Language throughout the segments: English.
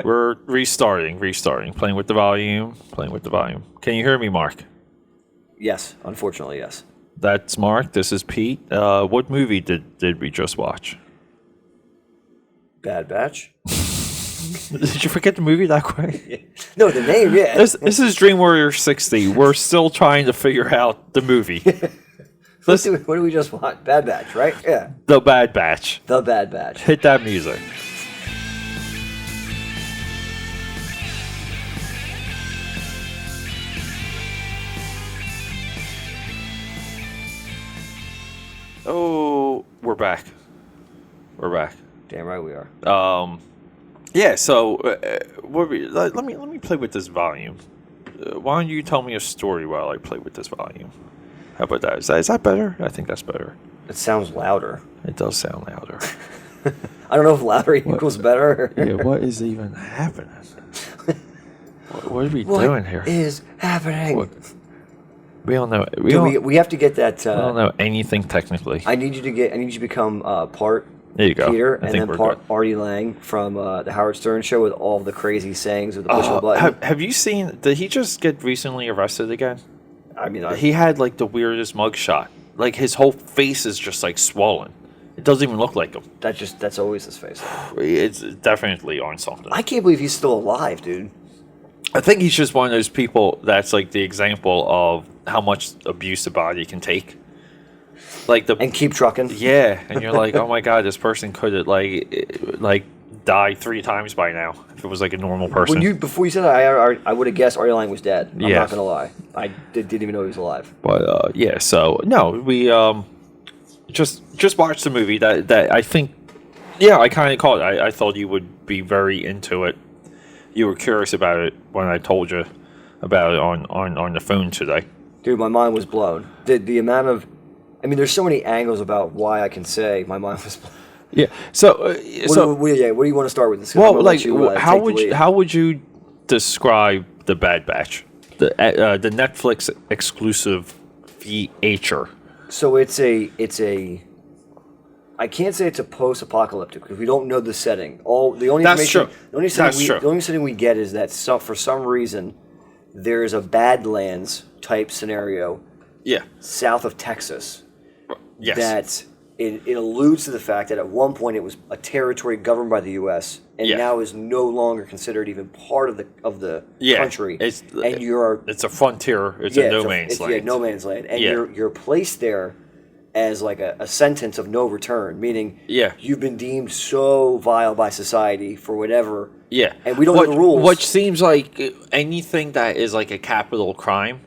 We're restarting, playing with the volume. Can you hear me, Mark? Yes, unfortunately, yes. That's Mark. This is Pete. What movie did we just watch? Bad Batch? Did you forget the movie that quick? No, the name, yeah. This is Dream Warrior 60. We're still trying to figure out the movie. What did we just watch? Bad Batch, right? Yeah. The Bad Batch. The Bad Batch. Hit that music. Oh, we're back. Damn right we are. Yeah. So, let me play with this volume. Why don't you tell me a story while I play with this volume? How about that? Is that better? I think that's better. It sounds louder. It does sound louder. I don't know if louder equals better. Yeah. What is even happening? What are we doing here? What is happening? We don't know. We have to get that. I don't know anything technically. I need you to become part There you go. Peter I and think then part Artie Lang from the Howard Stern show with all the crazy sayings with the push of a button. Have you seen? Did he just get recently arrested again? I mean, He had like the weirdest mugshot. Like his whole face is just like swollen. It doesn't even look like him. that's always his face. It's definitely on something. I can't believe he's still alive, dude. I think he's just one of those people that's like the example of how much abuse a body can take. Like and keep trucking. Yeah, and you're like, oh my god, this person could have like died 3 times by now if it was like a normal person. Before you said that, I would have guessed Artie Lang was dead. I'm Yeah. not gonna lie. I didn't even know he was alive. But yeah, so no, we just watched the movie that I think, yeah, I kind of called it. I thought you would be very into it. You were curious about it when I told you about it on the phone today. Dude, my mind was blown. The amount of, I mean, there's so many angles about why I can say my mind was blown. Yeah. So What do you want to start with this? Well, like, how would you describe the Bad Batch, the Netflix exclusive feature? So it's a. I can't say it's a post-apocalyptic because we don't know the setting. The only setting we get is that for some reason there is a Badlands type scenario. Yeah. South of Texas. Yes. That it alludes to the fact that at one point it was a territory governed by the U.S. and now is no longer considered even part of the country. It's a frontier. It's a no man's land. Yeah, no man's land, and you're placed there as like a sentence of no return, meaning you've been deemed so vile by society for whatever. Yeah, and we don't know the rules. Which seems like anything that is like a capital crime.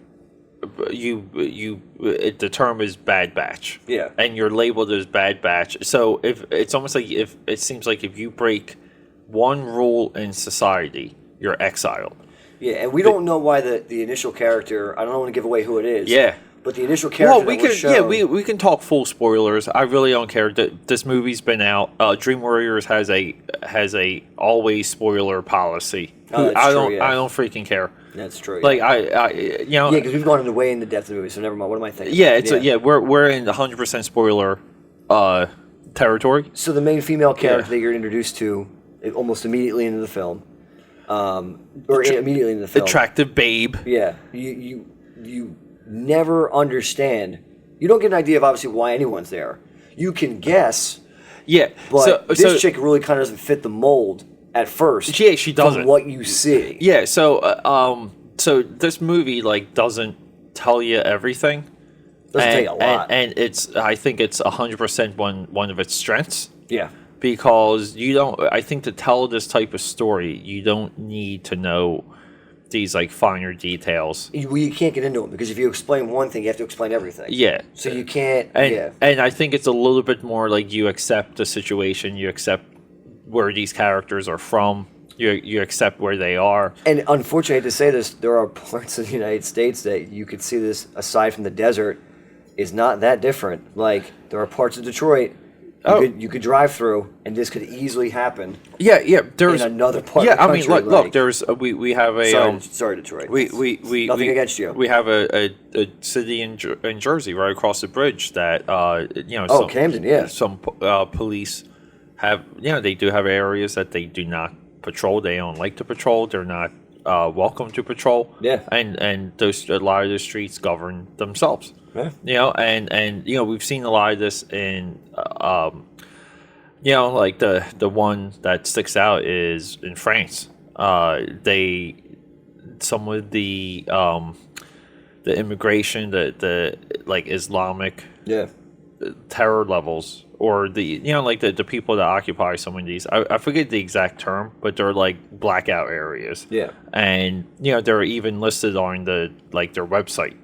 The term is Bad Batch. Yeah. And you're labeled as Bad Batch. So if it's almost like if you break one rule in society, you're exiled. Yeah, and we don't know why the initial character. I don't want to give away who it is. Yeah. But the initial character. We can talk full spoilers. I really don't care. This movie's been out. Dream Warriors has a always spoiler policy. I don't freaking care. That's true. Like Yeah, because we've gone way into depth of the movie, so never mind. What am I thinking? Yeah, we're in the 100% spoiler territory. So the main female character that you're introduced to almost immediately into the film, immediately in the film, attractive babe. Yeah, you never understand. You don't get an idea of obviously why anyone's there. You can guess. Yeah, but this chick really kind of doesn't fit the mold at first. Yeah, she doesn't. From what you see. Yeah, so this movie like doesn't tell you everything. Doesn't tell you a lot. And I think it's 100% one of its strengths. Yeah. Because I think to tell this type of story, you don't need to know these like finer details. You can't get into them because if you explain one thing, you have to explain everything. Yeah. So you can't. And I think it's a little bit more like you accept the situation, you accept where these characters are from, you accept where they are. And unfortunately, I hate to say this, there are parts of the United States that you could see this aside from the desert is not that different. Like there are parts of Detroit. You could drive through, and this could easily happen. Yeah. There's in another part. Of the country. I mean, look. There's we have a. Sorry, Detroit. We nothing against you. We have a city in Jersey right across the bridge that Camden. Yeah. Some police have they do have areas that they do not patrol. They don't like to patrol. They're not welcome to patrol. Yeah. And a lot of the streets govern themselves. Yeah. You know, and you know, we've seen a lot of this in you know, like the one that sticks out is in France. Some of the immigration, the like Islamic terror levels, or the, you know, like the people that occupy some of these, I forget the exact term, but they're like blackout areas. Yeah. And you know, they're even listed on their website,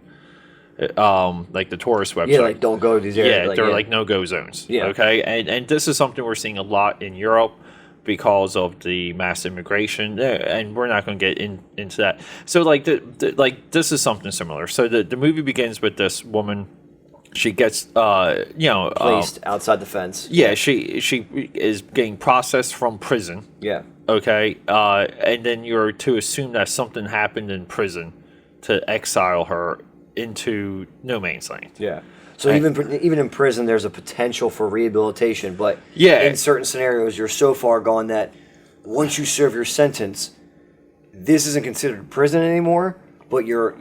like the tourist website. Yeah, like don't go to these areas. Yeah, they're like no-go zones. Yeah. Okay, and this is something we're seeing a lot in Europe because of the mass immigration, and we're not going to get into that. So like like this is something similar. So the movie begins with this woman. She gets you know, placed outside the fence. Yeah, she is getting processed from prison. Yeah. Okay, and then you're to assume that something happened in prison to exile her into no man's land. Yeah. So even in prison, there's a potential for rehabilitation, but in certain scenarios, you're so far gone that once you serve your sentence, this isn't considered prison anymore. But you're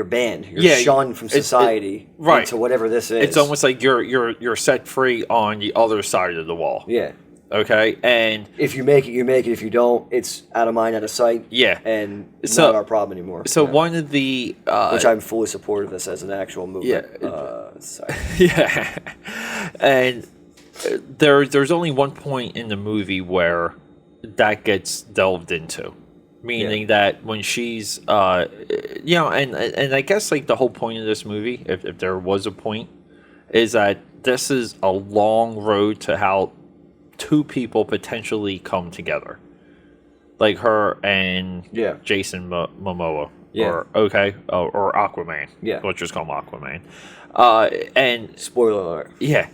banned. You're shunned from society into whatever this is. It's almost like you're set free on the other side of the wall. Yeah. Okay, and if you make it, you make it. If you don't, it's out of mind, out of sight. Yeah, and it's not our problem anymore. So one of the which I'm fully supportive of this as an actual movement. Yeah, sorry. Yeah, and there's only one point in the movie where that gets delved into, meaning that when she's you know, and I guess like the whole point of this movie, if there was a point, is that this is a long road to how two people potentially come together, like her and Jason Momoa, or Aquaman. Yeah, let's just call him Aquaman. And spoiler alert. Yeah,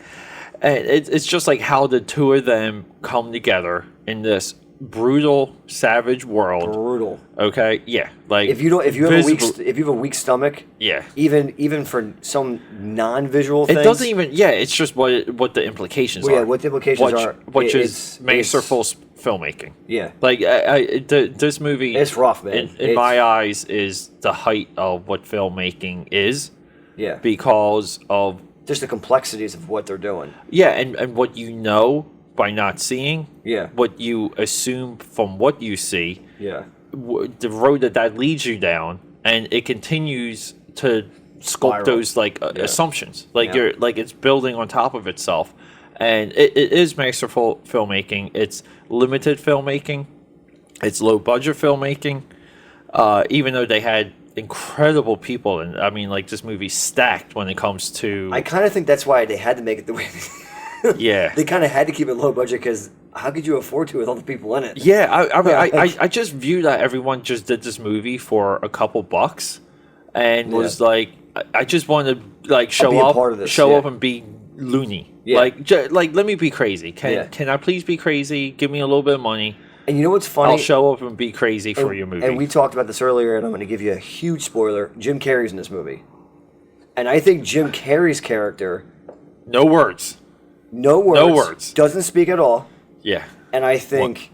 and it's just like how the two of them come together in this brutal, savage world. Brutal. Okay. Yeah. Like if you have a weak stomach. Yeah. Even for some non-visual things. It doesn't even. Yeah. It's just what the implications are. Yeah. What the implications are. Which is masterful filmmaking. Yeah. Like this movie. It's rough, man. In my eyes, is the height of what filmmaking is. Yeah. Because of just the complexities of what they're doing. Yeah, and what you know by not seeing, what you assume from what you see, the road that leads you down, and it continues to sculpt those assumptions, like you're like it's building on top of itself, and it is masterful filmmaking. It's limited filmmaking, it's low budget filmmaking, even though they had incredible people, and I mean, like, this movie's stacked when it comes to. I kind of think that's why they had to make it the way. Yeah, they kind of had to keep it low budget because how could you afford to with all the people in it? Yeah, I just view that everyone just did this movie for a couple bucks, and was like, I just want to like show up and be loony. Yeah. Like let me be crazy. Can I please be crazy? Give me a little bit of money. And you know what's funny? I'll show up and be crazy for your movie. And we talked about this earlier, and I'm going to give you a huge spoiler. Jim Carrey's in this movie, and I think Jim Carrey's character. No words. Doesn't speak at all. Yeah. And I think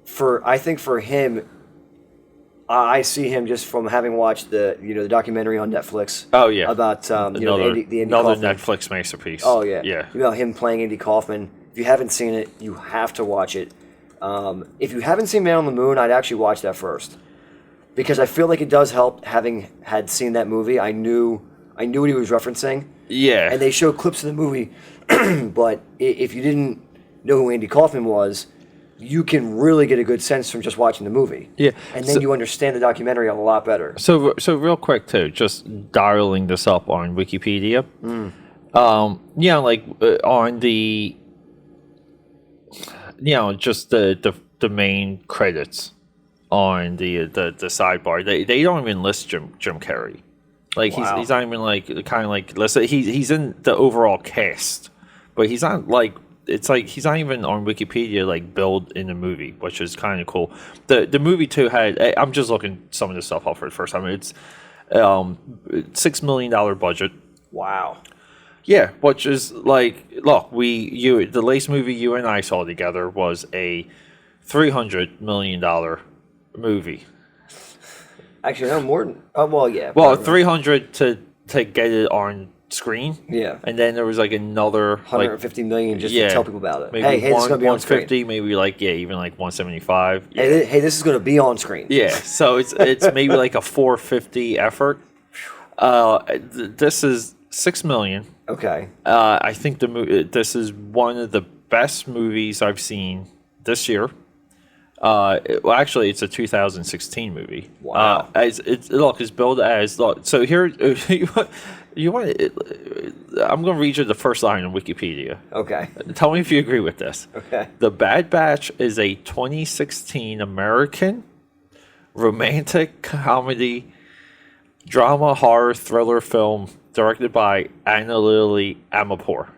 for him, I see him just from having watched the documentary on Netflix. Oh yeah. About the Andy another Kaufman. Netflix masterpiece. Oh yeah. Yeah. You know him playing Andy Kaufman. If you haven't seen it, you have to watch it. If you haven't seen Man on the Moon, I'd actually watch that first, because I feel like it does help having had seen that movie. I knew what he was referencing. Yeah. And they show clips of the movie, but if you didn't know who Andy Kaufman was, you can really get a good sense from just watching the movie. Yeah. And then you understand the documentary a lot better. So real quick too, just dialing this up on Wikipedia. On the. Just the main credits on the sidebar. They don't even list Jim Carrey. Like he's not even like kind of like listed. He's in the overall cast, but he's not like it's like he's not even on Wikipedia like billed in the movie, which is kind of cool. The movie too had. I'm just looking some of this stuff up for the first time. It's $6 million budget. Wow. Yeah, which is like, look, the latest movie you and I saw together was a $300 million movie. Actually, no more than. Oh well, yeah. Well, 300 to get it on screen. Yeah. And then there was like another 150 million just to tell people about it. Maybe hey, this is gonna be on screen. 150, maybe even like 175. Yeah. Hey, this is gonna be on screen. Yeah. So it's maybe like a 450 effort. This is 6 million. Okay. I think this is one of the best movies I've seen this year. Well, actually, it's a 2016 movie. Wow. It's billed as so here. You want? I'm going to read you the first line on Wikipedia. Okay. Tell me if you agree with this. Okay. The Bad Batch is a 2016 American romantic comedy, drama, horror, thriller film directed by Anna Lily Amirpour.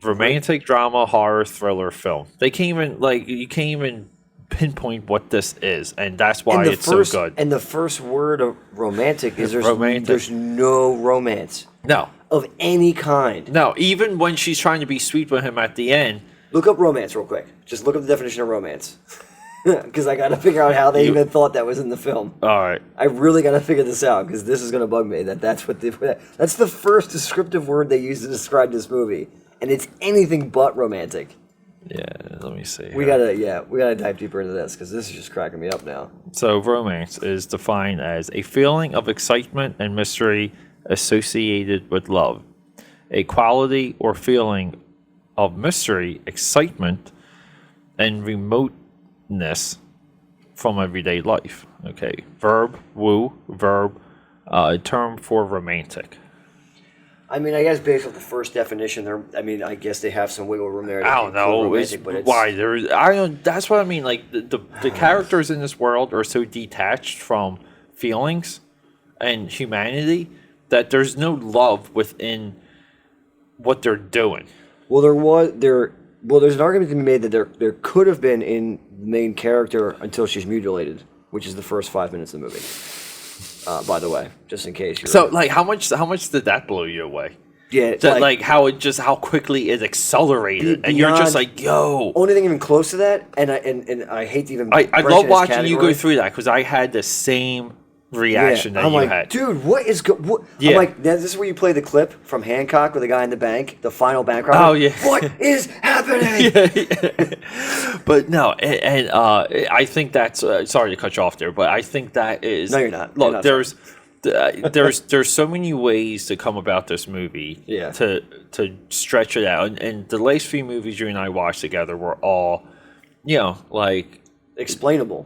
Romantic drama, horror, thriller film. You can't even pinpoint what this is, and that's why it's so good. And the first word of romantic is there's no romance. No. Of any kind. No, even when she's trying to be sweet with him at the end. Look up romance real quick. Just look up the definition of romance. Because I got to figure out how they even thought that was in the film. All right. I really got to figure this out, because this is going to bug me. That's the first descriptive word they used to describe this movie. And it's anything but romantic. Yeah, let me see. We gotta dive deeper into this, because this is just cracking me up now. So romance is defined as a feeling of excitement and mystery associated with love. A quality or feeling of mystery, excitement, and remoteness from everyday life. Okay. Verb, woo, verb, a term for romantic. I mean, I guess based off the first definition, I guess they have some wiggle room there. I don't know why there's. I don't. That's what I mean. Like the characters in this world are so detached from feelings and humanity that there's no love within what they're doing. Well, there's an argument to be made that there could have been in the main character until she's mutilated, which is the first 5 minutes of the movie. By the way, just in case you're... So, like, how much did that blow you away? Yeah. How quickly it accelerated. And you're just like, yo. Only thing even close to that, and I hate to even... I love watching you go through that, because I had the same reaction that you had. Dude, what is... Yeah. I'm like, this is where you play the clip from Hancock with the guy in the bank, the final bank robbery. Oh, yeah. What is happening? Yeah. But no, and I think that's... sorry to cut you off there, but I think that is... No, you're not. Look, there's so many ways to come about this movie to stretch it out. And the last few movies you and I watched together were all, like... Explainable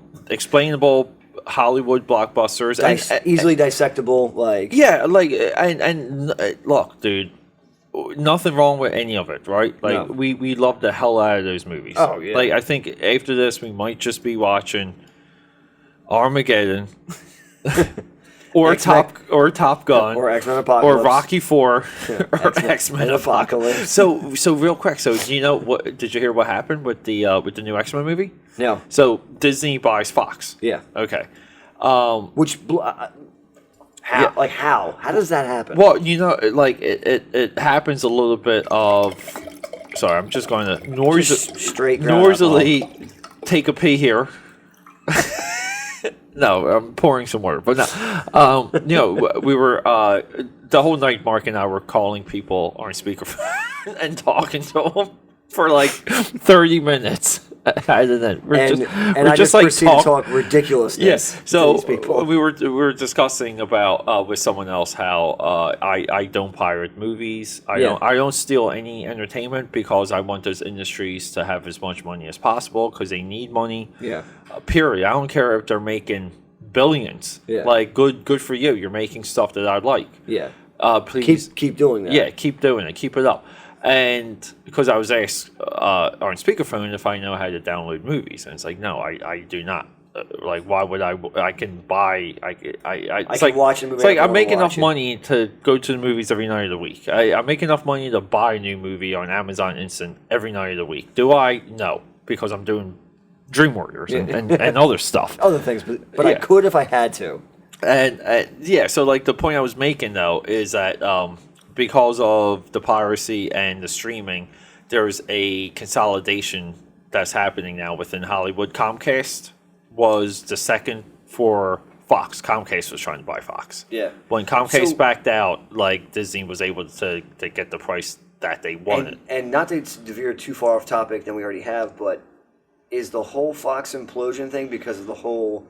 Hollywood blockbusters, easily dissectable, like and look, dude, nothing wrong with any of it, right? Like we love the hell out of those movies. Oh yeah. Like I think after this we might just be watching Armageddon, or Top Gun, or X-Men Apocalypse, or Rocky IV, or X-Men Apocalypse. So real quick, so do you know what? Did you hear what happened with the new X-Men movie? No. So Disney buys Fox. Yeah. Okay. Which how? Yeah. Like how? How does that happen? Well, like it happens a little bit of. Sorry, I'm just going to noisily take a pee here. No, I'm pouring some water, but no. We were the whole night. Mark and I were calling people on speakerphone and talking to them for like 30 minutes. I just proceed to talk ridiculousness. Yes. So we were discussing about with someone else how I don't pirate movies. I don't steal any entertainment, because I want those industries to have as much money as possible, because they need money. Yeah. Period. I don't care if they're making billions. Yeah. Like good for you. You're making stuff that I like. Yeah. Please keep doing that. Yeah. Keep doing it. Keep it up. And because I was asked on speakerphone if I know how to download movies, and it's like, no, I do not. Like, why would I? I can buy. It's like watch a movie. It's like I make enough money to go to the movies every night of the week. I make enough money to buy a new movie on Amazon Instant every night of the week. Do I? No, because I'm doing Dream Warriors and other stuff. Other things, but I could if I had to. And so like the point I was making though is that because of the piracy and the streaming, there's a consolidation that's happening now within Hollywood. Comcast was the second for Fox. Comcast was trying to buy Fox. Yeah. When Comcast backed out, like, Disney was able to get the price that they wanted. And not to veer too far off topic than we already have, but is the whole Fox implosion thing because of the whole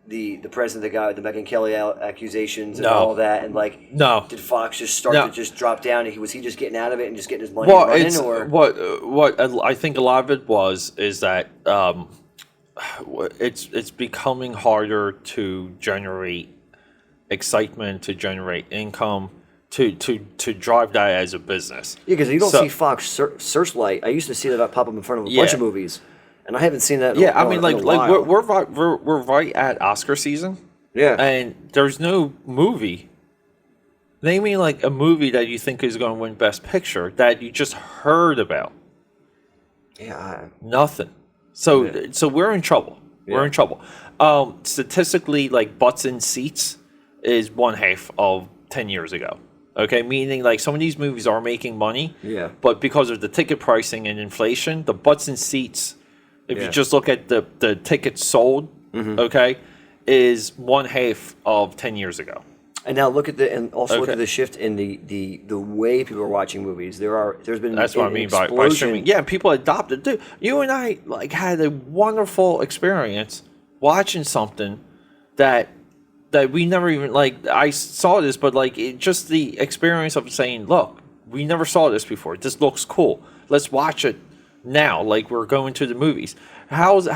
the president, the guy with the Megyn Kelly accusations and all that, and like, did Fox just start to just drop down? And was he just getting out of it and just getting his money running? Or what I think a lot of it is that it's becoming harder to generate excitement, to generate income, to drive that as a business. Yeah, because you don't see Fox Searchlight. I used to see that pop up in front of a bunch of movies. And I haven't seen that. I mean, we're right at Oscar season. Yeah, and there's no movie. Name me like a movie that you think is going to win Best Picture that you just heard about. Yeah, nothing. So we're in trouble. Yeah. We're in trouble. Statistically, like butts in seats is one half of 10 years ago. Okay, meaning like some of these movies are making money. Yeah, but because of the ticket pricing and inflation, the butts in seats. If you just look at the tickets sold, okay, is one half of 10 years ago. And now look at look at the shift in the way people are watching movies. There's been that's what I mean by streaming. Yeah, people adopted. Dude, you and I like had a wonderful experience watching something that we never even like. I saw this, but like just the experience of saying, "Look, we never saw this before. This looks cool. Let's watch it." Now, like we're going to the movies. How's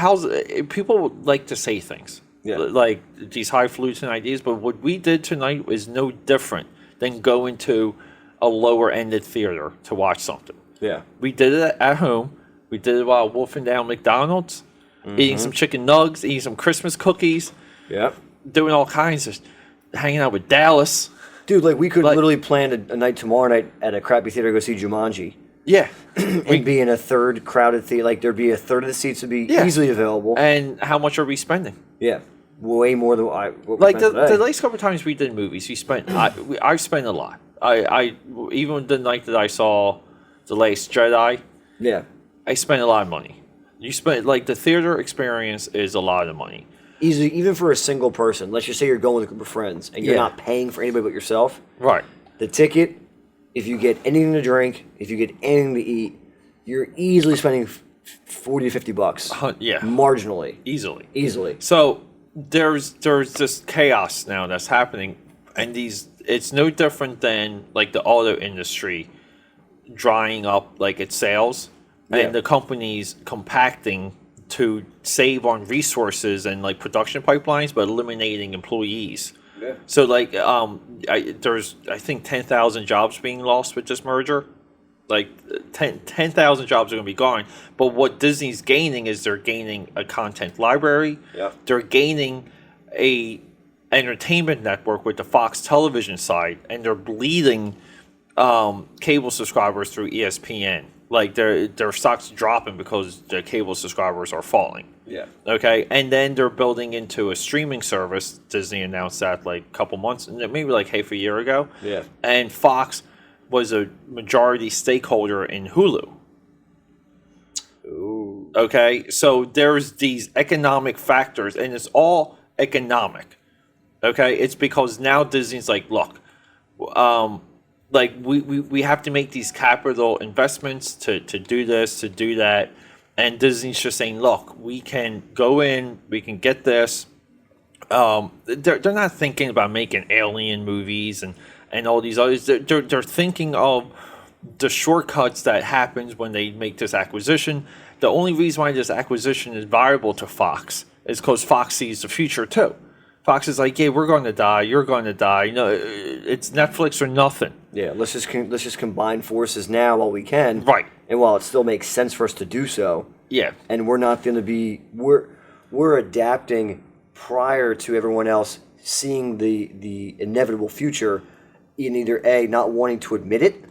people like to say things like these highfalutin ideas, but what we did tonight is no different than going to a lower ended theater to watch something. Yeah, we did it at home. We did it while wolfing down McDonald's, eating some chicken nugs, eating some Christmas cookies. Yeah, doing all kinds of hanging out with Dallas. Dude, like we could literally plan a night tomorrow night at a crappy theater to go see Jumanji. Yeah. And be in a third crowded theater. Like, there'd be a third of the seats would be easily available. And how much are we spending? Yeah. Way more than what the last couple of times we did movies, we spent. I've spent a lot. I even the night that I saw The Last Jedi. Yeah. I spent a lot of money. You spent, like, the theater experience is a lot of money. Easily, even for a single person. Let's just say you're going with a group of friends and you're not paying for anybody but yourself. Right. The ticket, if you get anything to drink, if you get anything to eat, you're easily spending $40 to $50. Yeah, marginally, easily. So there's this chaos now that's happening, and it's no different than like the auto industry drying up like its sales, and the companies compacting to save on resources and like production pipelines, but eliminating employees. Yeah. So like there's I think 10,000 jobs being lost with this merger. Like 10,000 jobs are going to be gone. But what Disney's gaining is they're gaining a content library. Yeah. They're gaining a entertainment network with the Fox television side, and they're bleeding cable subscribers through ESPN. Like their stock's dropping because the cable subscribers are falling. Yeah. Okay. And then they're building into a streaming service. Disney announced that like a couple months, maybe like half a year ago. Yeah. And Fox was a majority stakeholder in Hulu. Ooh. Okay. So there's these economic factors, and it's all economic. Okay. It's because now Disney's like, look, like we have to make these capital investments to do this, to do that. And Disney's just saying, look, we can go in, we can get this. They're not thinking about making alien movies and all these others. They're thinking of the shortcuts that happens when they make this acquisition. The only reason why this acquisition is viable to Fox is because Fox sees the future too. Fox is like, yeah, we're going to die. You're going to die. You know, it's Netflix or nothing. Yeah, let's just combine forces now while we can. Right. And while it still makes sense for us to do so. Yeah. And we're not going to be we're adapting prior to everyone else seeing the inevitable future in either A, not wanting to admit it,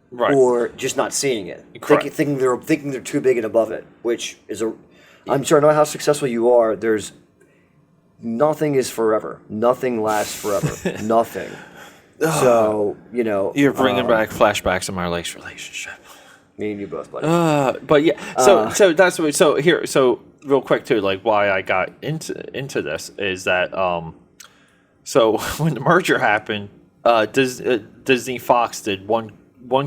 right, or just not seeing it. Thinking they're too big and above it, which is I'm sure I know how successful you are. There's nothing is forever. Nothing lasts forever. Nothing. So, you know. You're bringing back flashbacks of my last relationship. Me and you both, buddy. But yeah, so that's what. So real quick too, like why I got into this is that so when the merger happened, Disney Fox did one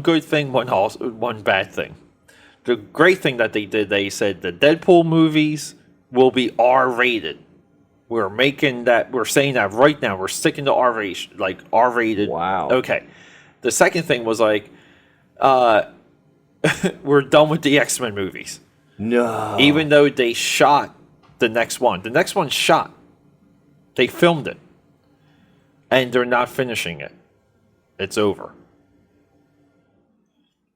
good thing, one bad thing. The great thing that they did, they said the Deadpool movies will be R-rated. We're saying that right now. We're sticking to R-rated. Wow. Okay. The second thing was like, we're done with the X-Men movies. No. Even though they shot the next one. The next one shot. They filmed it. And they're not finishing it. It's over.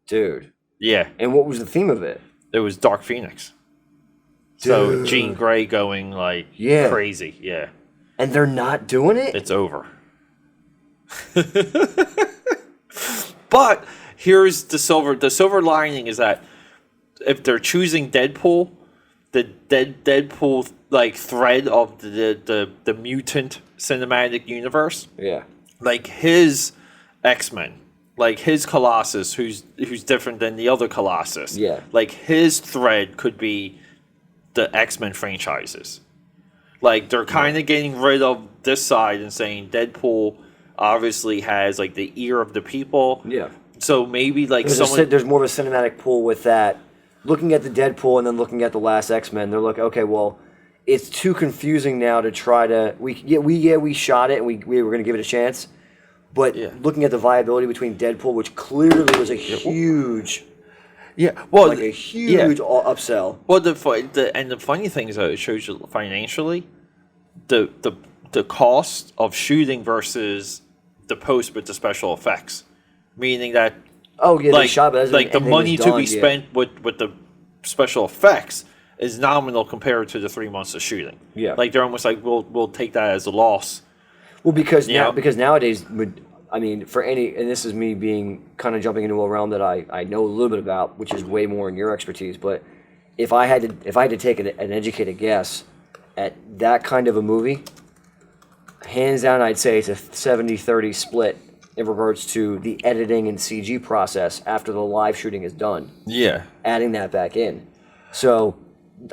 Dude. Yeah. And what was the theme of it? It was Dark Phoenix. Dude. So Jean Grey going crazy. Yeah. And they're not doing it? It's over. But here's the silver lining is that if they're choosing Deadpool, the Deadpool thread of the mutant cinematic universe. Yeah. Like his X-Men, like his Colossus, who's different than the other Colossus. Yeah. Like his thread could be the X-Men franchises. Like they're kind of getting rid of this side and saying Deadpool obviously has like the ear of the people. Yeah. So maybe like there's more of a cinematic pull with that. Looking at the Deadpool and then looking at the last X-Men, they're like, okay, well, it's too confusing now to try to we shot it and we were going to give it a chance, but looking at the viability between Deadpool, which clearly was a huge, a huge upsell. Well, the funny thing is that it shows you financially, the cost of shooting versus the post with the special effects, meaning that they shot, but the money to be spent with the special effects is nominal compared to the 3 months of shooting. Yeah, like they're almost like we'll take that as a loss. Well, because nowadays, for any, and this is me being kind of jumping into a realm that I know a little bit about, which is way more in your expertise. But if I had to take an educated guess at that kind of a movie, hands down, I'd say it's a 70-30 split in regards to the editing and CG process after the live shooting is done. Yeah, adding that back in. So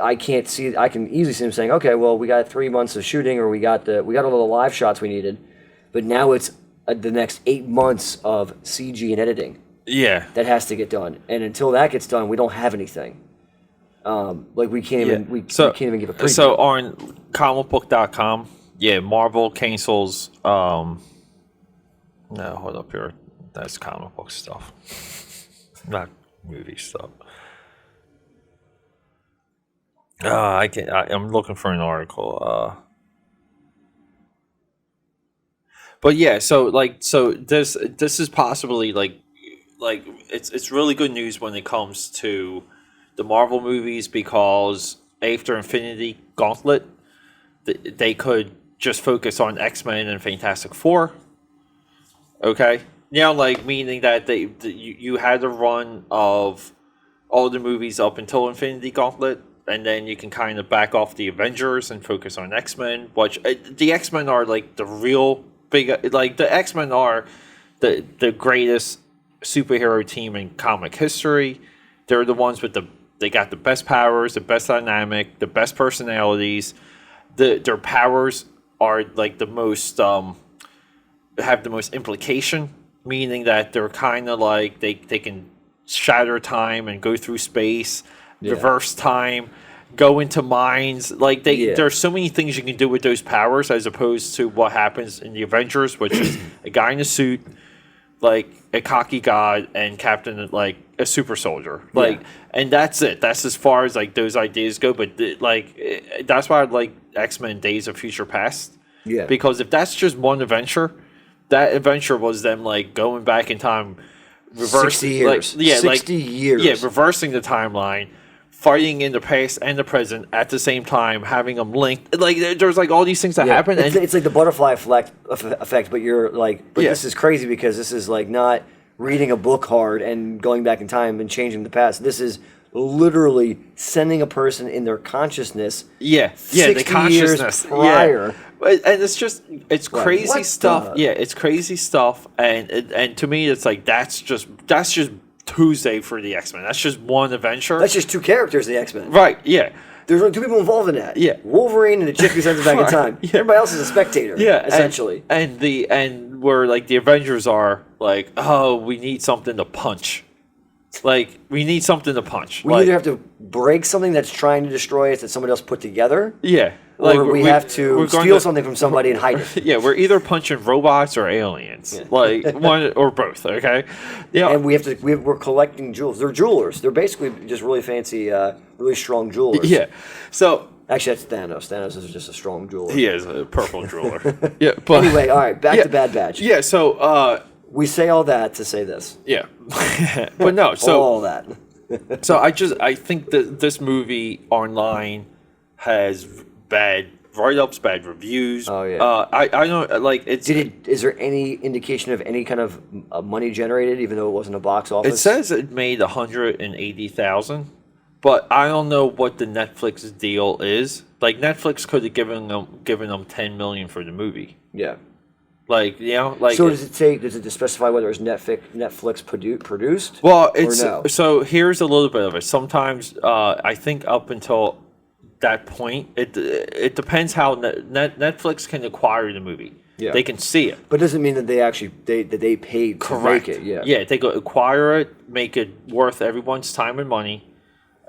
I can easily see him saying, okay, well, we got 3 months of shooting, or we got all the live shots we needed, but now it's the next 8 months of CG and editing. Yeah, that has to get done, and until that gets done, we don't have anything. We can't even we can't even give a preview. So on comicbook.com, Marvel cancels. No, hold up here. That's comic book stuff, not movie stuff. I'm looking for an article. But yeah, so this is possibly like it's really good news when it comes to the Marvel movies, because after Infinity Gauntlet, they could just focus on X-Men and Fantastic Four. Okay, meaning that you had a run of all the movies up until Infinity Gauntlet, and then you can kind of back off the Avengers and focus on X-Men. Which the X-Men are like the real big, the X-Men are the greatest superhero team in comic history. They're the ones they got the best powers, the best dynamic, the best personalities. Their powers are like the most have the most implication, meaning that they're kind of like they can shatter time and go through space, reverse time, go into mines. There's so many things you can do with those powers, as opposed to what happens in the Avengers, which is a guy in a suit, like a cocky god, and Captain like a super soldier, and that's it. That's as far as like those ideas go. But that's why I like X-Men: Days of Future Past. Yeah, because if that's just one adventure, that adventure was them like going back in time, reversing 60 years. 60 years. Yeah, reversing the timeline, fighting in the past and the present at the same time, having them linked. Like there's like all these things that happen. It's like the butterfly effect, but you're like, this is crazy, because this is like not reading a book hard and going back in time and changing the past. This is literally sending a person in their consciousness. The consciousness years prior. Yeah. And it's crazy stuff. It's crazy stuff. And to me, it's like that's just Tuesday for the X-Men. That's just one adventure. That's just two characters, the X-Men. Right, yeah. There's only two people involved in that. Yeah. Wolverine and the chick who sends him back in time. Yeah. Everybody else is a spectator. Yeah, essentially. And where like the Avengers are like, oh, we need something to punch. Like, we need something to punch. We either have to break something that's trying to destroy us that somebody else put together. Yeah. Or we have to steal something from somebody and hide it. Yeah, we're either punching robots or aliens. Yeah. Like, one or both, okay? Yeah. And we're collecting jewels. They're jewelers. They're basically just really fancy, really strong jewelers. Yeah. So... Actually, that's Thanos. Thanos is just a strong jeweler. He is a purple jeweler. Yeah, but... Anyway, all right, back to Bad Batch. Yeah, so... we say all that to say this. Yeah. But no, so... all that. So I think that this movie online has bad write-ups, bad reviews. Oh yeah. I don't like it's. Is there any indication of any kind of money generated, even though it wasn't a box office? It says it made 180,000, but I don't know what the Netflix deal is. Like Netflix could have given them 10 million for the movie. Yeah. Like, you know, like. So does it specify whether it's Netflix produced? Well, it's or no? So here's a little bit of it. Sometimes I think up until that point, it depends how Netflix can acquire the movie. Yeah. They can see it, but it doesn't mean that they paid to make it. Yeah, yeah, they go acquire it, make it worth everyone's time and money,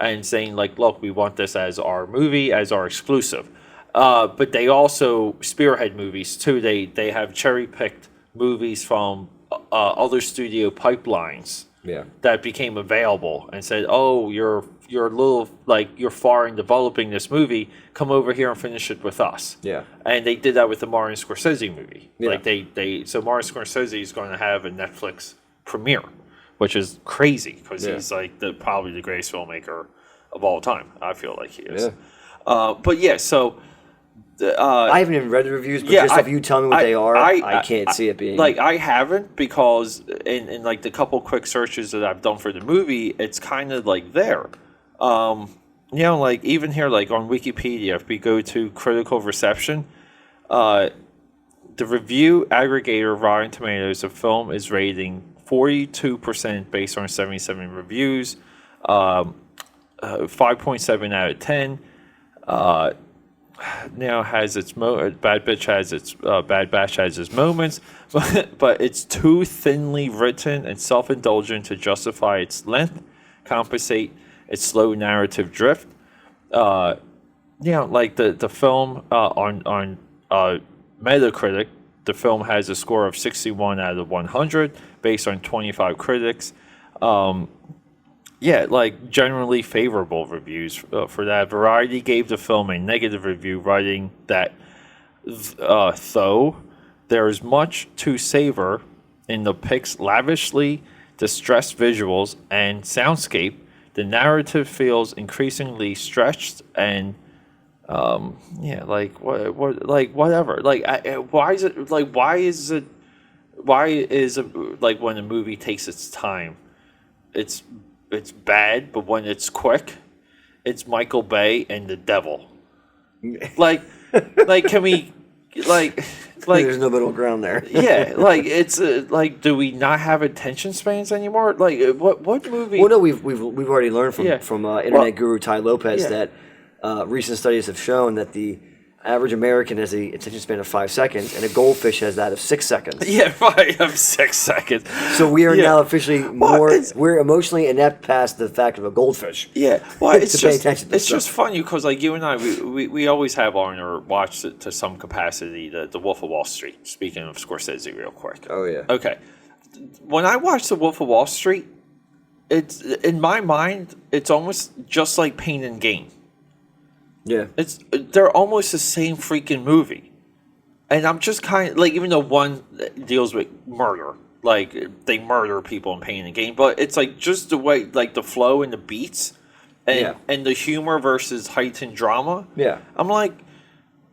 and saying like, look, we want this as our movie, as our exclusive. But they also spearhead movies too. They have cherry picked movies from other studio pipelines. Yeah. That became available and said, "Oh, you're a little like you're far in developing this movie. Come over here and finish it with us." Yeah. And they did that with the Martin Scorsese movie. Yeah. Like so Martin Scorsese is going to have a Netflix premiere, which is crazy because he's like probably the greatest filmmaker of all time. I feel like he is. Yeah. But yeah, so. I haven't even read the reviews, but just if you tell me what they are, I can't see it being... Like, I haven't, because in like, the couple quick searches that I've done for the movie, it's kind of, like, there. You know, like, even here, like, on Wikipedia, if we go to critical reception, the review aggregator Rotten Tomatoes, the film is rating 42% based on 77 reviews, 5.7 out of 10, now has its Bad Batch has its moments, but it's too thinly written and self-indulgent to justify its length, compensate its slow narrative drift. You know, like the film on Metacritic, the film has a score of 61 out of 100 based on 25 critics. Yeah, like generally favorable reviews for that. Variety gave the film a negative review, writing that though there is much to savor in the pic's lavishly distressed visuals and soundscape, the narrative feels increasingly stretched and whatever. Like why is it like when a movie takes its time, it's bad, but when it's quick, it's Michael Bay and the devil. Like can we like there's no middle ground there. Yeah, like it's like, do we not have attention spans anymore? Like what movie? Well, no, we've already learned from internet guru Ty Lopez that recent studies have shown that the average American has the attention span of 5 seconds, and a goldfish has that of 6 seconds. Yeah, 6 seconds. So we are now officially we're emotionally inept past the fact of a goldfish. Yeah, well, it's just funny because like you and I, we always have on or watched it to some capacity the Wolf of Wall Street. Speaking of Scorsese, real quick. Oh yeah. Okay, when I watch the Wolf of Wall Street, it's in my mind, it's almost just like Pain and Gain. Yeah, they're almost the same freaking movie, and I'm just kind of like, even though one deals with murder, like they murder people in Pain and Gain, but it's like just the way, like the flow and the beats, and the humor versus heightened drama. Yeah, I'm like,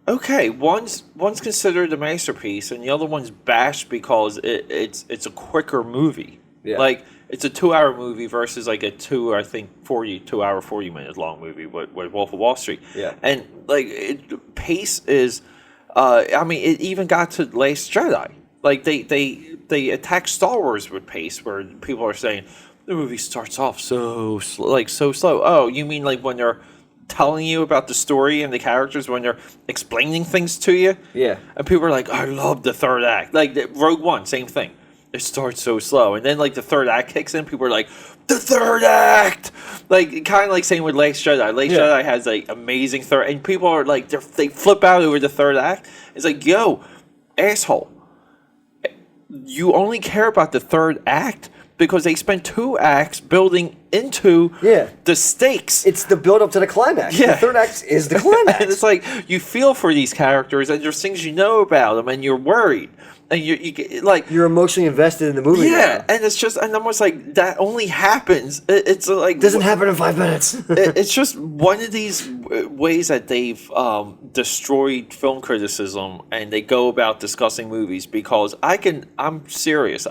okay, one's considered a masterpiece, and the other one's bashed because it's a quicker movie. Yeah, like. It's a 2-hour movie versus like a 2 hour, 40 minute long movie with Wolf of Wall Street. Yeah. And like pace is, I mean, it even got to Last Jedi. Like they attack Star Wars with pace, where people are saying, the movie starts off so so slow. Oh, you mean like when they're telling you about the story and the characters, when they're explaining things to you? Yeah. And people are like, I love the third act. Like Rogue One, same thing. It starts so slow, and then like the third act kicks in. People are like, the third act, like kind of like same with Last Jedi. Last Jedi has like amazing third, and people are like they flip out over the third act. It's like, yo, asshole, you only care about the third act because they spent 2 acts building into the stakes. It's the build up to the climax. Yeah. The third act is the climax. And it's like you feel for these characters, and there's things you know about them, and you're worried. And you like you're emotionally invested in the movie. Yeah, and it's just and almost like that only happens. It's like doesn't happen in 5 minutes. It's just one of these ways that they've destroyed film criticism, and they go about discussing movies. Because I'm serious.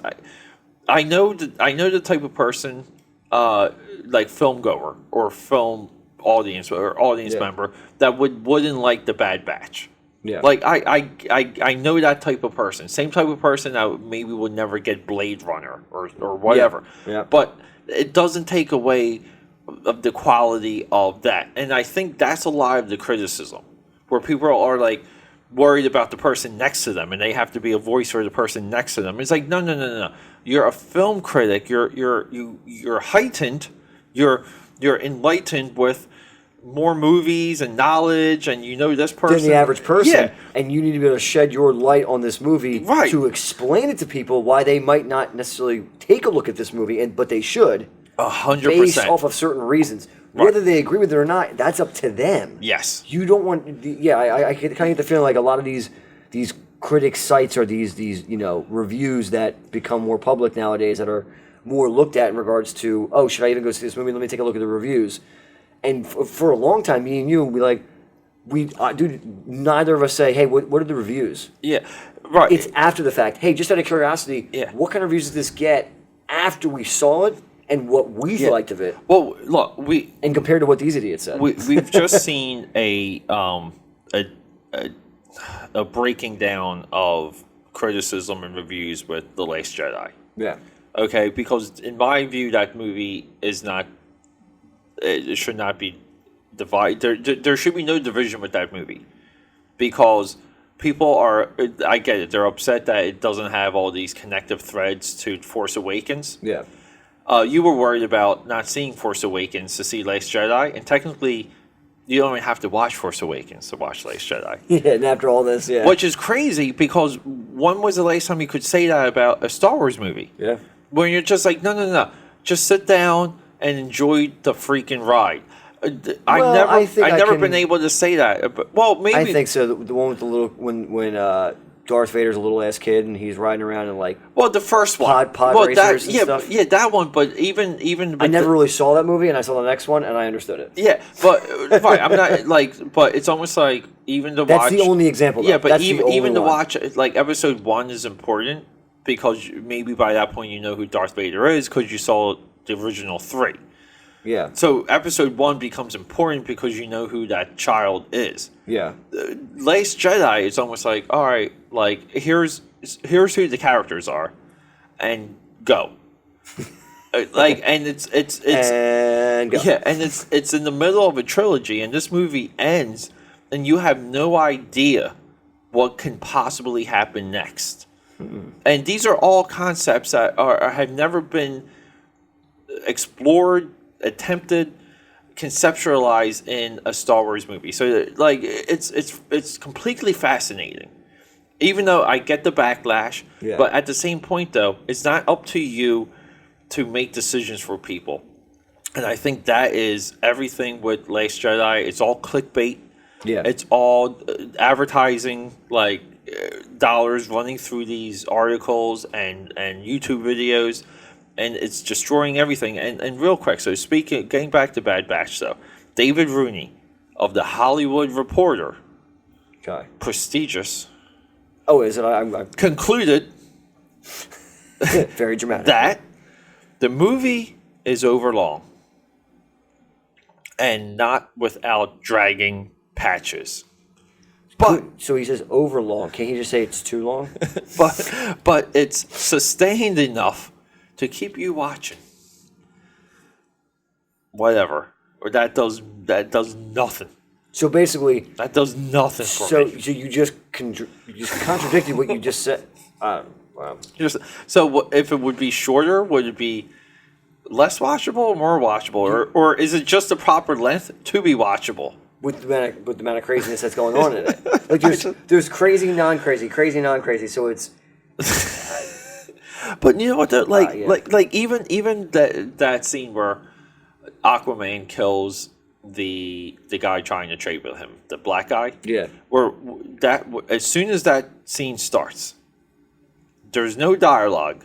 I know the type of person, like film goer or film audience or audience member that wouldn't like The Bad Batch. Yeah. Like I know that type of person. Same type of person that maybe would never get Blade Runner or whatever. Yeah. But it doesn't take away of the quality of that. And I think that's a lot of the criticism, where people are like worried about the person next to them and they have to be a voice for the person next to them. It's like no. You're a film critic. You're heightened. You're enlightened with more movies and knowledge, and you know this person than the average person, and you need to be able to shed your light on this movie to explain it to people why they might not necessarily take a look at this movie, but they should 100% based off of certain reasons. Whether they agree with it or not, that's up to them. Yes, you don't want. I kind of get the feeling like a lot of these critic sites or these reviews that become more public nowadays that are more looked at in regards to, oh, should I even go see this movie? Let me take a look at the reviews. And for a long time, me and you, we like, neither of us say, hey, what are the reviews? Yeah, right. It's after the fact. Hey, just out of curiosity, what kind of reviews did this get after we saw it and what we liked of it? Well, look, and compared to what these idiots said. We've just seen a breaking down of criticism and reviews with The Last Jedi. Yeah. Okay, because in my view, that movie is not. It should not be divided. There should be no division with that movie, because people are. I get it. They're upset that it doesn't have all these connective threads to Force Awakens. Yeah. You were worried about not seeing Force Awakens to see Last Jedi, and technically, you don't even have to watch Force Awakens to watch Last Jedi. Yeah, and after all this, which is crazy, because when was the last time you could say that about a Star Wars movie? Yeah. When you're just like, no, just sit down and enjoy the freaking ride. I've never been able to say that. But, well, maybe I think so. The one with the little when Darth Vader's a little ass kid and he's riding around in like the first one pod racers and stuff. Yeah, that one. But even I never really saw that movie, and I saw the next one, and I understood it. Yeah, but right, I'm not like, but it's almost like even to watch. That's the only example. Though. Yeah, but that's even to watch like episode 1 is important, because maybe by that point you know who Darth Vader is because you saw the original 3. Yeah. So episode 1 becomes important because you know who that child is. Yeah. Last Jedi is almost like, all right, like here's who the characters are, and go. Like, and it's and go. Yeah, and it's in the middle of a trilogy, and this movie ends, and you have no idea what can possibly happen next. Mm-hmm. And these are all concepts that have never been explored, attempted, conceptualized in a Star Wars movie. So like it's completely fascinating. Even though I get the backlash, but at the same point though, it's not up to you to make decisions for people. And I think that is everything with Last Jedi. It's all clickbait. Yeah. It's all advertising, like dollars running through these articles and YouTube videos. And it's destroying everything. And real quick, so getting back to Bad Batch, though, David Rooney of The Hollywood Reporter, prestigious. Oh, is it? I'm concluded very dramatic that the movie is overlong and not without dragging patches. But so he says overlong. Can't he just say it's too long? but it's sustained enough to keep you watching. whatever, or that does nothing. So basically, that does nothing for me. So you just contradicted what you just said. Wow. So if it would be shorter, would it be less watchable or more watchable, or is it just the proper length to be watchable? With the amount of craziness that's going on in it, like there's crazy, non-crazy, so it's. But you know what? Like even that scene where Aquaman kills the guy trying to trade with him, the black guy. Yeah. Where that as soon as that scene starts, there's no dialogue,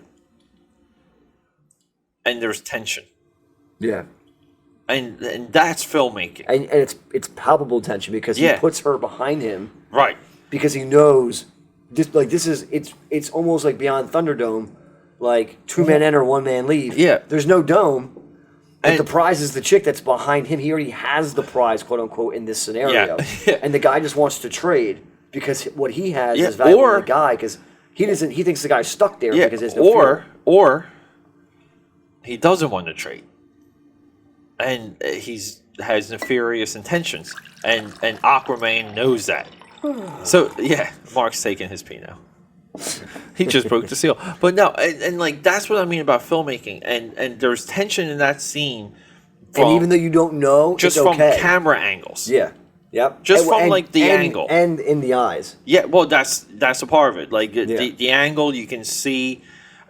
and there's tension. Yeah. And that's filmmaking. And it's palpable tension because he puts her behind him. Right. Because he knows it's almost like Beyond Thunderdome, like 2 men enter, 1 man leave. Yeah. There's no dome. But the prize is the chick that's behind him. He already has the prize, quote unquote, in this scenario. Yeah. And the guy just wants to trade because what he has is valuable to the guy because he thinks the guy's stuck there because there's no fear. Or he doesn't want to trade. And has nefarious intentions. And Aquaman knows that. So, yeah, Mark's taking his pee now. He just broke the seal. But no, and like that's what I mean about filmmaking. And there's tension in that scene. And even though you don't know, just it's okay. from camera angles. Yeah. Yep. Just from like the angle. And in the eyes. Yeah, well that's a part of it. Like the angle you can see,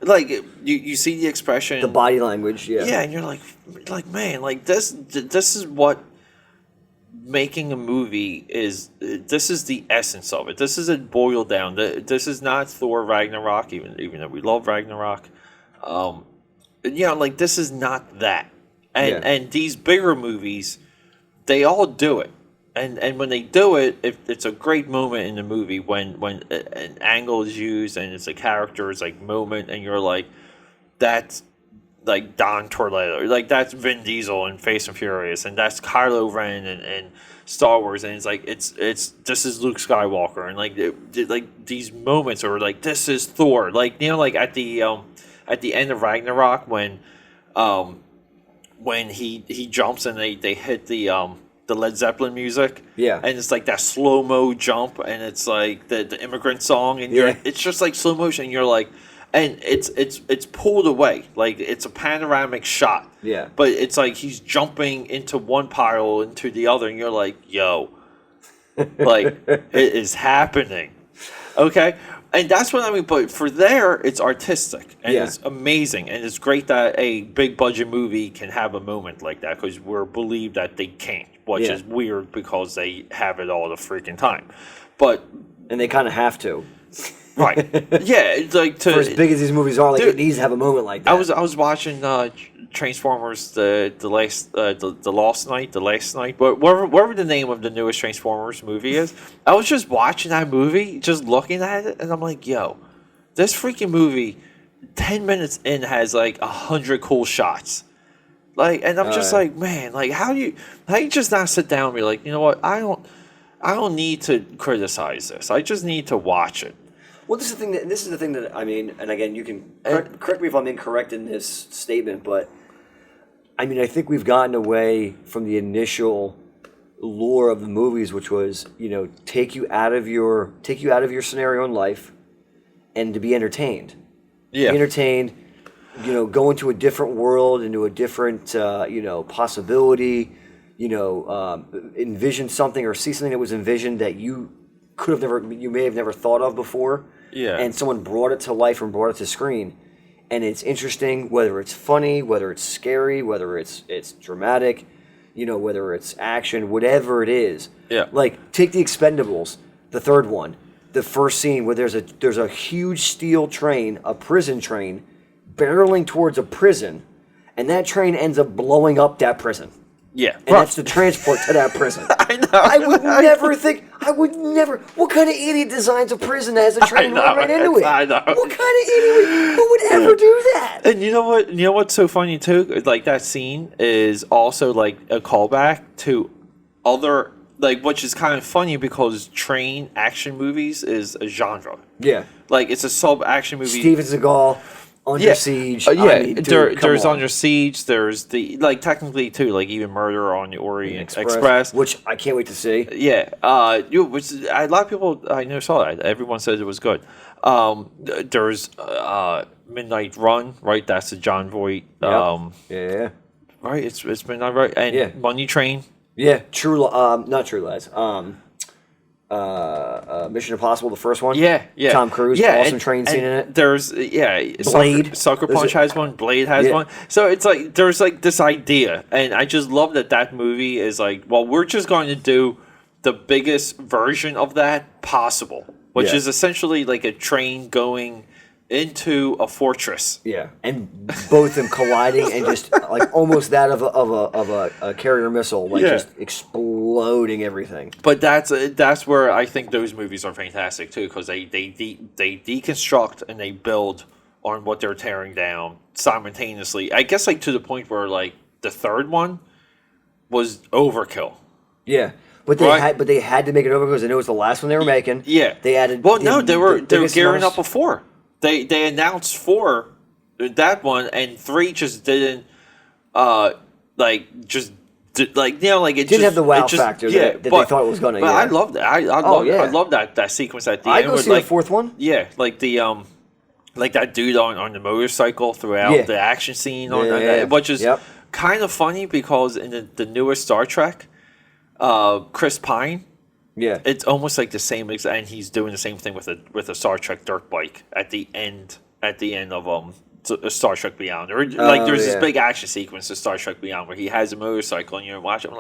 like you see the expression, the body language, yeah, and you're like man, like this is what making a movie is. This is the essence of it. This is it boiled down. This is not Thor Ragnarok, even though we love Ragnarok. Like this is not that. And these bigger movies, they all do it. And when they do it, it's a great moment in the movie when an angle is used and it's a character's like moment, and you're like, that's like Don Toretto, like that's Vin Diesel in Fast and Furious, and that's Kylo Ren and Star Wars, and it's like it's this is Luke Skywalker, and like these moments are like this is Thor, like like at the end of Ragnarok when he jumps and they hit the Led Zeppelin music, and it's like that slow-mo jump, and it's like the immigrant song, and it's just like slow motion, and you're like, and it's pulled away, like it's a panoramic shot, but it's like he's jumping into one pile into the other, and you're like, yo, like it is happening, okay. And that's what I mean. But for there, it's artistic and it's amazing, and it's great that a big budget movie can have a moment like that because we're believed that they can't, which is weird because they have it all the freaking time. And they kind of have to, right? Yeah, like for as big as these movies are, like it needs to have a moment like that. I was watching Transformers the last night, but whatever the name of the newest Transformers movie is, I was just watching that movie, just looking at it, and I'm like, yo, this freaking movie, 10 minutes in has like 100 cool shots, like, and I'm just like, man, like how do you just not sit down and be like, you know what, I don't need to criticize this, I just need to watch it. Well, this is the thing that I mean, and again, you can correct me if I'm incorrect in this statement, but I mean, I think we've gotten away from the initial lure of the movies, which was, take you out of your scenario in life, and to be entertained. Yeah, be entertained. Go into a different world, into a different possibility. Envision something or see something that was envisioned that you may have never thought of before. Yeah, and someone brought it to life and brought it to screen. And it's interesting, whether it's funny, whether it's scary, whether it's dramatic, whether it's action, whatever it is. Yeah. Like, take The Expendables, the third one, the first scene where there's a huge steel train, a prison train, barreling towards a prison, and that train ends up blowing up that prison. Yeah. And that's the transport to that prison. I know. I would never. What kind of idiot designs a prison that has a train run right into it? I know. What kind of idiot? Who would ever do that? And you know what? You know what's so funny too? Like that scene is also like a callback to other, like, which is kind of funny because train action movies is a genre. Yeah. Like it's a sub action movie. Steven Seagal. Under Siege. Yeah, I mean, dude, there's Under Siege. There's the technically too, even Murder on the Orient Express, which I can't wait to see. Yeah, which a lot of people I know saw that. Everyone says it was good. There's Midnight Run, right? That's the John Voight. Yeah. Right. It's Midnight Run and Money Train. Yeah, not True Lies. Mission Impossible, the first one. Yeah. Tom Cruise, awesome train scene in it. There's Blade. Sucker Punch has one. Blade has one. So it's there's this idea, and I just love that movie is we're just going to do the biggest version of that possible, which is essentially a train going into a fortress. Yeah, and both of them colliding and just almost that of a carrier missile, just exploding everything. But that's where I think those movies are fantastic too, because they deconstruct and they build on what they're tearing down simultaneously. I guess to the point where the third one was overkill. Yeah. But they had to make it over because I know it was the last one they were making. Yeah. They added. Well, no, they were gearing up before. They announced 4, that one, and 3 just didn't it didn't have the wow factor that they thought it was gonna. But I loved it. I love that sequence at the end. I go see the fourth one. Yeah, the that dude on the motorcycle throughout the action scene which is kind of funny because in the newest Star Trek, Chris Pine. Yeah, it's almost the same, and he's doing the same thing with a Star Trek dirt bike at the end of Star Trek Beyond. Or there's this big action sequence of Star Trek Beyond where he has a motorcycle and you're watching.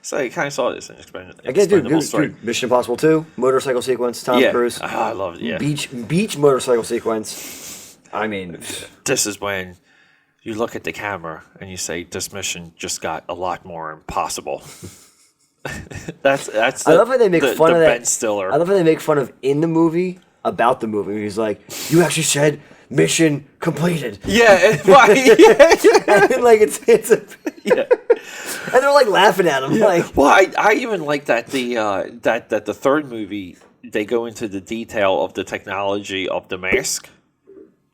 So I kind of saw this in Expendable Story. Mission Impossible 2, motorcycle sequence, Tom Cruise. I love it. Yeah, beach motorcycle sequence. I mean, this is when you look at the camera and you say, "This mission just got a lot more impossible." That's I love how they make fun of that. Ben Stiller. I love how they make fun of in the movie about the movie. He's like, "You actually said mission completed." Yeah, right. And it's a and they're laughing at him. Well, I even like that the third movie they go into the detail of the technology of the mask.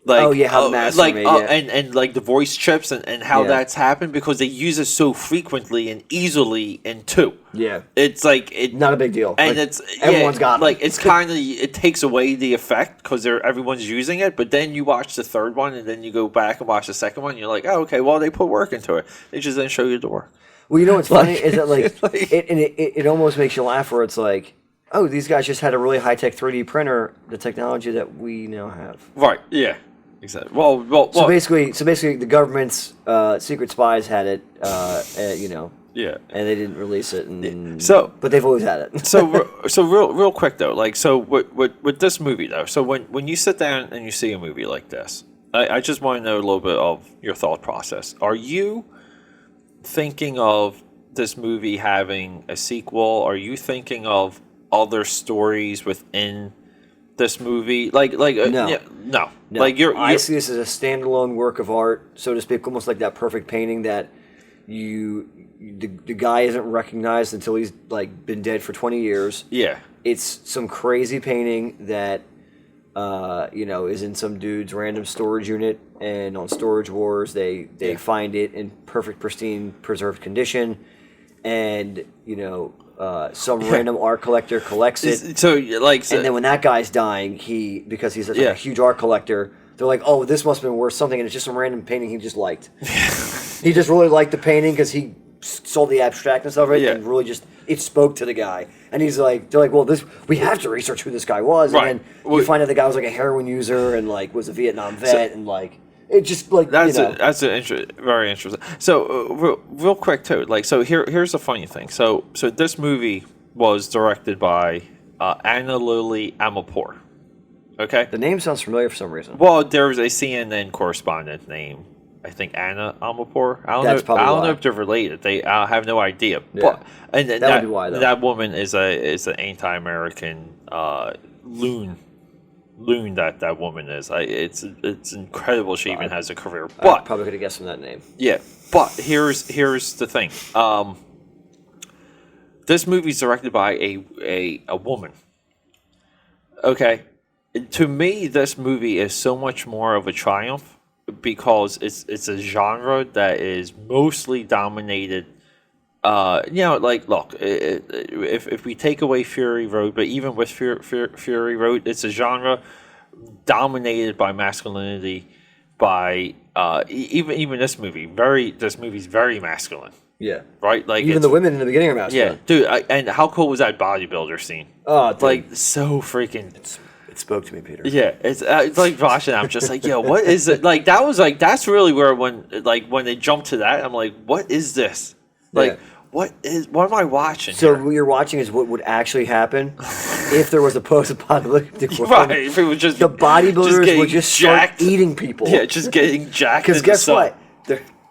How the mask made, and the voice chips and how that's happened because they use it so frequently and easily in 2. Yeah, it's not a big deal, and it's everyone's got it. It's kind of it takes away the effect because everyone's using it. But then you watch the third one and then you go back and watch the second one. And you're like, oh, okay, well they put work into it. They just didn't show you the work. Well, you know what's funny is that it almost makes you laugh where it's oh, these guys just had a really high tech 3D printer, the technology that we now have. Right. Yeah. Exactly. Well. So basically, the government's secret spies had it. Yeah. And they didn't release it. But they've always had it. so real quick though, with this movie though. So when you sit down and you see a movie like this, I just want to know a little bit of your thought process. Are you thinking of this movie having a sequel? Are you thinking of other stories within this movie? No. No. I see this as a standalone work of art, so to speak, almost like that perfect painting that the guy isn't recognized until he's been dead for 20 years. Yeah. It's some crazy painting that is in some dude's random storage unit, and on Storage Wars they find it in perfect, pristine, preserved condition, and some random art collector collects it. And then when that guy's dying, because he's such a huge art collector, they're like, oh, this must have been worth something, and it's just some random painting he just liked. He just really liked the painting because he saw the abstractness of it and really it spoke to the guy. And they're like, well, we have to research who this guy was. Right. And then you find out the guy was a heroin user and was a Vietnam vet, and it just that's very interesting. So real quick too, here's the funny thing. So this movie was directed by Anna Lily Amirpour. Okay, the name sounds familiar for some reason. Well, there was a CNN correspondent named, I think, Anna Amirpour. I don't know if they're related. I have no idea. Yeah. But that would be why, though. That woman is an anti-American loon that woman is. It's incredible she even has a career. But I probably could have guessed from that name. Yeah, but here's the thing. This movie's directed by a woman. Okay, to me, this movie is so much more of a triumph because it's a genre that is mostly dominated. Like, look, if we take away Fury Road, but even with Fury Road, it's a genre dominated by masculinity. By even this movie, this movie's very masculine. Yeah. Right. Like even the women in the beginning are masculine. Yeah, dude. And how cool was that bodybuilder scene? Oh, dude. Like so freaking. It spoke to me, Peter. Yeah, it's like watching. I'm just like, yo, what is it? Like that was like that's really where when they jumped to that, I'm like, what is this? Like. Yeah. What am I watching? So here? what you're watching is what would actually happen if there was a post-apocalyptic world. Right, if it was just the bodybuilders would just jacked. start eating people. Yeah, just getting jacked. Because guess what?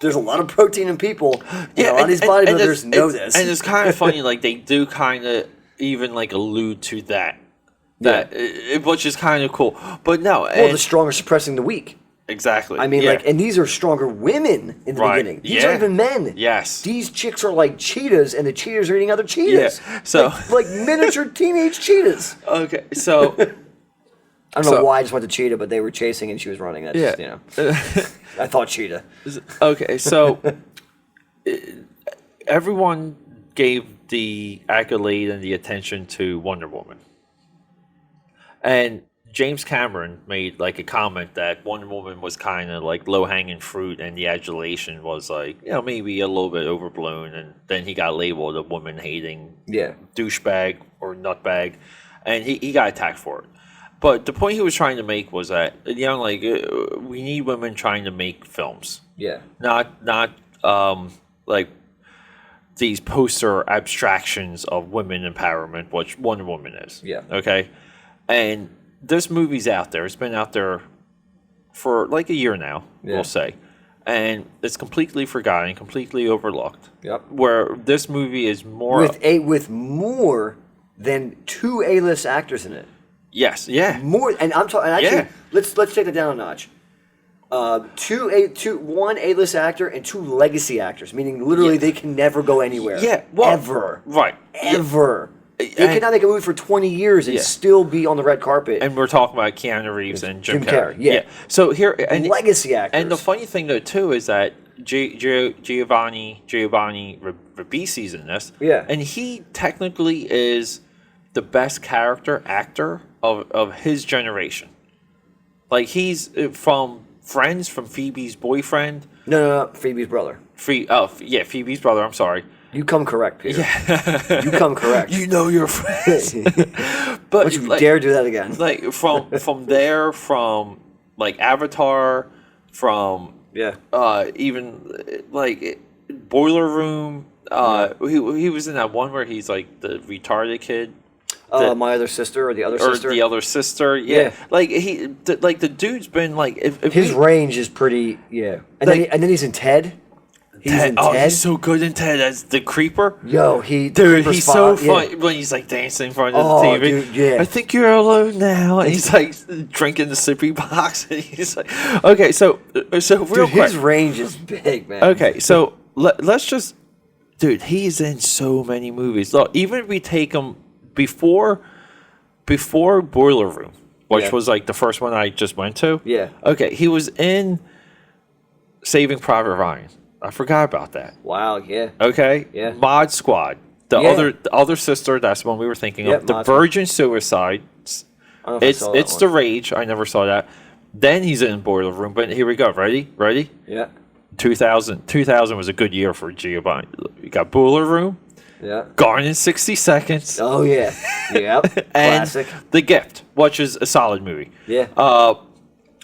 There's a lot of protein in people. Yeah, a lot of these bodybuilders know this. And it's kind of funny, like they do kind of even like allude to that, which is kind of cool. But no, well, the strong are suppressing the weak. Exactly. I mean, like, and these are stronger women in the beginning. These aren't even men. Yes. These chicks are like cheetahs, and the cheetahs are eating other cheetahs. Yeah. So like miniature teenage cheetahs. Okay, so I don't know why I just went to cheetah, but they were chasing and she was running. That's just, I thought cheetah. Okay, so everyone gave the accolade and the attention to Wonder Woman, and James Cameron made like a comment that Wonder Woman was kind of like low-hanging fruit, and the adulation was like, maybe a little bit overblown, and then he got labeled a woman-hating douchebag or nutbag, and he got attacked for it. But the point he was trying to make was that we need women trying to make films, not like these poster abstractions of women empowerment, which Wonder Woman is. Okay, and this movie's out there. It's been out there for like a year now, we'll say. And it's completely forgotten, completely overlooked. Yep. Where this movie is more... With more than 2 A-list actors in it. Yes, yeah. More, and I'm talking... Actually, let's take that down a notch. 1 A-list actor and 2 legacy actors, meaning literally they can never go anywhere. Yeah. Well, ever. Right. Ever. They cannot make a movie for 20 years and still be on the red carpet. And we're talking about Keanu Reeves and Jim Carrey. Yeah. So here... And legacy actors. And the funny thing, though, too, is that Giovanni Ribisi's in this. Yeah. And he technically is the best character actor of his generation. Like, he's from Friends, from Phoebe's boyfriend. No, Phoebe's brother. Phoebe's brother, I'm sorry. You come correct, Peter. Yeah. You come correct. You know your friends. But don't you dare do that again. Like from like Avatar, from even like Boiler Room. He was in that one where he's like the retarded kid. My other sister or the other sister. Or the other sister. Yeah. Like the dude's been like if his range is pretty and then he's in Ted. He's so good in Ted as the creeper. Yo, he's so funny when he's like dancing in front of the TV. Dude, I think you're alone now. And he's like drinking the sippy box, and he's like, okay, so real quick, his range is big, man. Okay, so let's just, he's in so many movies. Look, even if we take him before Boiler Room, which was like the first one I just went to. Yeah. Okay, he was in Saving Private Ryan. I forgot about that. Wow, yeah. Okay? Yeah. Mod Squad. The other sister, that's the one we were thinking of. The Virgin Suicide. It's The Rage. I never saw that. Then he's in Boiler Room. But here we go. Ready? Yeah. 2000 was a good year for Giovanni. You got Boiler Room. Yeah. Gone in 60 Seconds. Oh, yeah. Yep. Classic. The Gift, which is a solid movie. Yeah. But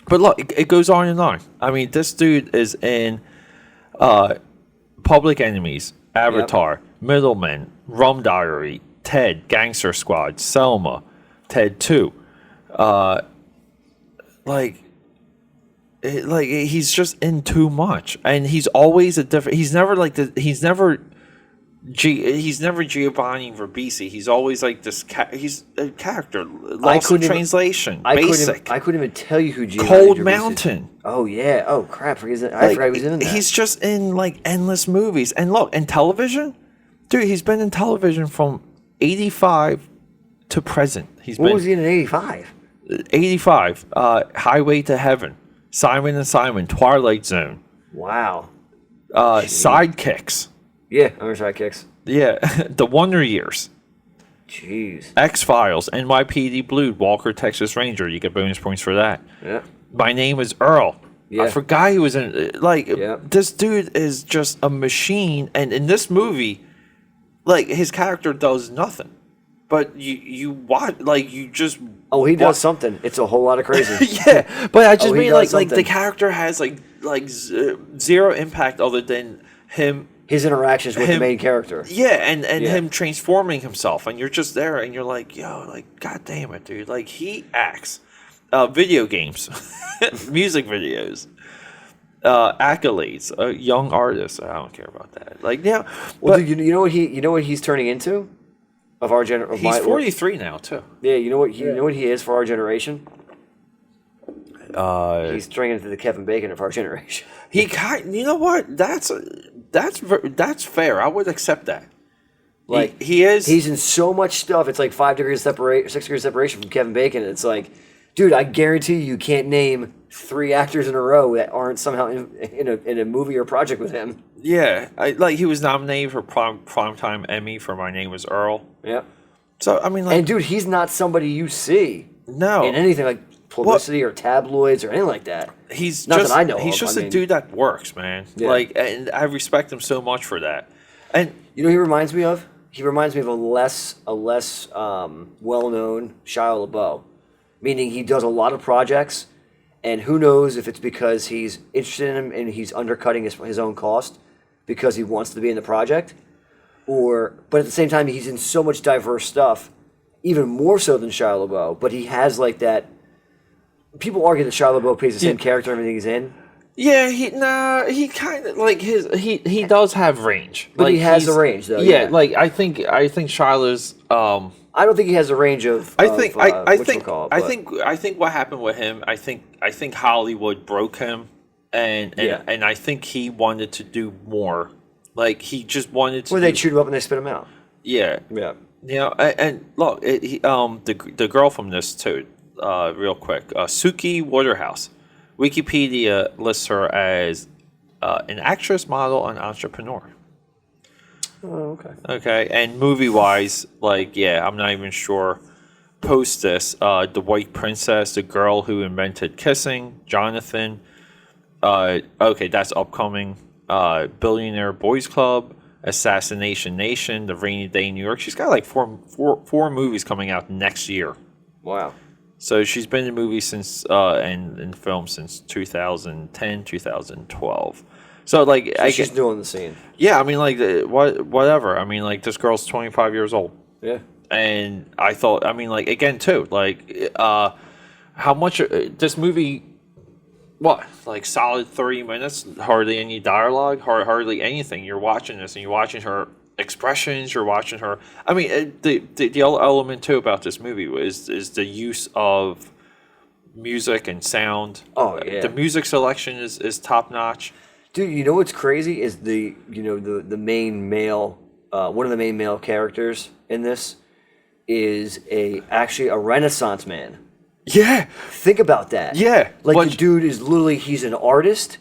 look, it goes on and on. I mean, this dude is in Public Enemies, Avatar, Middlemen, Rum Diary, Ted, Gangster Squad, Selma, Ted 2. He's just in too much, and he's always a different. He's never like the. He's never Giovanni Ribisi. He's always like this. He's a character. Lost in translation. Basic. I couldn't even tell you who Giovanni Cold Ribisi Mountain. Is. Oh yeah. Oh crap. I forgot he was in that. He's just in like endless movies. And look, in television, dude, he's been in television from 85 to present. What was he in 85? 85. Highway to Heaven. Simon and Simon, Twilight Zone. Wow. Sidekicks. Yeah, I remember Sidekicks. Yeah, The Wonder Years. Jeez. X-Files, NYPD Blue, Walker, Texas Ranger. You get bonus points for that. Yeah. My Name is Earl. Yeah. I forgot he was in. This dude is just a machine, and in this movie, like his character does nothing, but you watch, like you just. Oh, he does something. It's a whole lot of crazy. Yeah, but I just mean like something. the character has like zero impact other than him. His interactions with the main character. Yeah, and him transforming himself, and you're just there, and you're like, yo, like, god damn it, dude. Like, he acts. Video games, music videos, accolades, young artists. I don't care about that. Like, yeah. Well, dude, you know what he's turning into? Of our generation. He's 43 now, too. Yeah, you know what he is for our generation? He's turning into the Kevin Bacon of our generation. You know what? That's fair. I would accept that. Like he's in so much stuff. It's like 6 degrees separation from Kevin Bacon. It's like, dude, I guarantee you can't name 3 actors in a row that aren't somehow in a movie or project with him. Yeah, he was nominated for Primetime Emmy for My Name Was Earl. Yeah. So I mean, like, and dude, he's not somebody you see in anything like publicity or tabloids or anything like that. He's not just, that I know. He's just a dude that works, man. Yeah. Like, and I respect him so much for that. And you know, he reminds me of a less well-known Shia LaBeouf, meaning he does a lot of projects, and who knows if it's because he's interested in him and he's undercutting his own cost because he wants to be in the project, but at the same time he's in so much diverse stuff, even more so than Shia LaBeouf. But he has like that. People argue that Shia LaBeouf plays the same character everything he's in. Yeah, he kind of like he does have range, but like, he has a range though. Yeah, like I think Shila's. I don't think he has a range of. I think what happened with him. I think Hollywood broke him, and I think he wanted to do more. Like he just wanted to. Well, they chewed him up and they spit him out. Yeah, yeah. You know, and look, the girl from this too. Real quick, Suki Waterhouse. Wikipedia lists her as an actress, model, and entrepreneur. Oh, okay. Okay, and movie-wise, like, yeah, I'm not even sure. Post this, The White Princess, The Girl Who Invented Kissing, Jonathan. Okay, that's upcoming. Billionaire Boys Club, Assassination Nation, The Rainy Day in New York. She's got like four movies coming out next year. Wow. So she's been in movies since and in film since 2010, 2012. So like, she's doing the scene. Yeah, I mean, like, whatever. I mean, like, this girl's 25 years old. Yeah. And I thought, I mean, like, again, too, like, how much this movie? What, like, solid 30 minutes? Hardly any dialogue. Hardly anything. You're watching this, and you're watching her expressions, you're watching her. I mean, the other element too about this movie is the use of music and sound. Oh yeah, the music selection is top notch. Dude, you know what's crazy is the main male, one of the main male characters in this is actually a Renaissance man. Yeah, think about that. Yeah, like the dude is literally, he's an artist.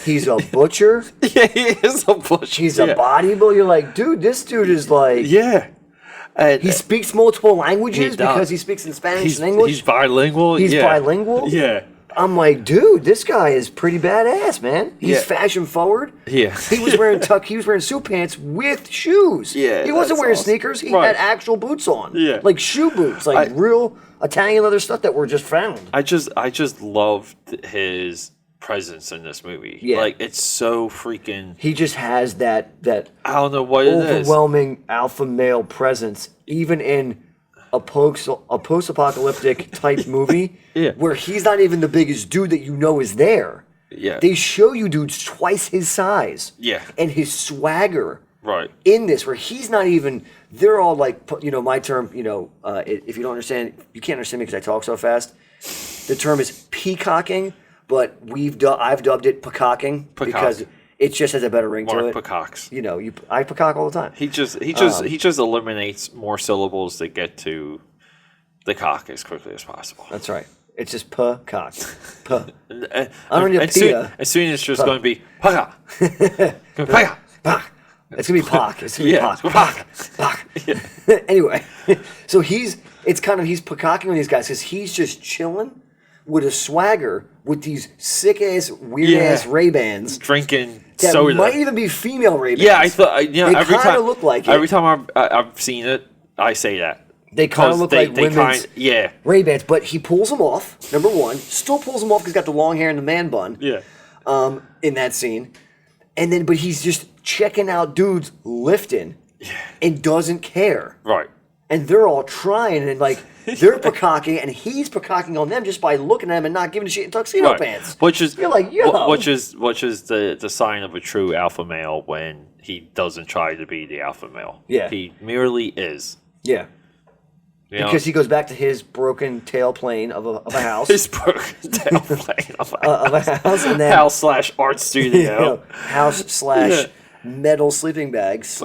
He's a butcher. Yeah, he is a butcher. He's a bodybuilder. You're like, dude, this dude is like... Yeah. He speaks multiple languages because he speaks in Spanish and English. He's bilingual. He's bilingual. Yeah. I'm like, dude, this guy is pretty badass, man. He's fashion forward. Yeah. He was wearing suit pants with shoes. Yeah. He wasn't wearing sneakers. He had actual boots on. Yeah. Like shoe boots, like real Italian leather stuff that were just found. I just loved his presence in this movie. Yeah. Like, it's so freaking... He just has that I don't know what it is. Overwhelming alpha male presence, even in a post-apocalyptic type movie where he's not even the biggest dude that you know is there. Yeah. They show you dudes twice his size. Yeah. And his swagger. Right. In this, where he's not even... They're all like, my term, if you don't understand, you can't understand me because I talk so fast. The term is peacocking, but I've dubbed it peacocking because it just has a better ring to it. Peacocks. I peacock all the time. He just eliminates more syllables to get to the cock as quickly as possible. That's right. It's just cock. Puh. I don't need a pia. As soon as it's just going to be paka. Paka. It's going to be Pac. It's going to be Pac. Yeah. Anyway, so he's pacocking with these guys because he's just chilling with a swagger with these sick-ass, weird-ass Ray-Bans. Drinking that soda. Might even be female Ray-Bans. Yeah, I thought, they kind of look like it. Every time I've seen it, I say that. They kind of look like women's yeah. Ray-Bans, but he pulls them off, number one. Still pulls them off because he's got the long hair and the man bun. Yeah. In that scene. But he's just checking out dudes lifting and doesn't care. Right. And they're all trying and they're pacocking and he's pacocking on them just by looking at them and not giving a shit in tuxedo pants. Which is you're like, yo. Which is the sign of a true alpha male when he doesn't try to be the alpha male. Yeah. He merely is. Yeah. Because he goes back to his broken tailplane of a house. His broken tailplane of a house. And then, house/art studio. House / metal sleeping bag /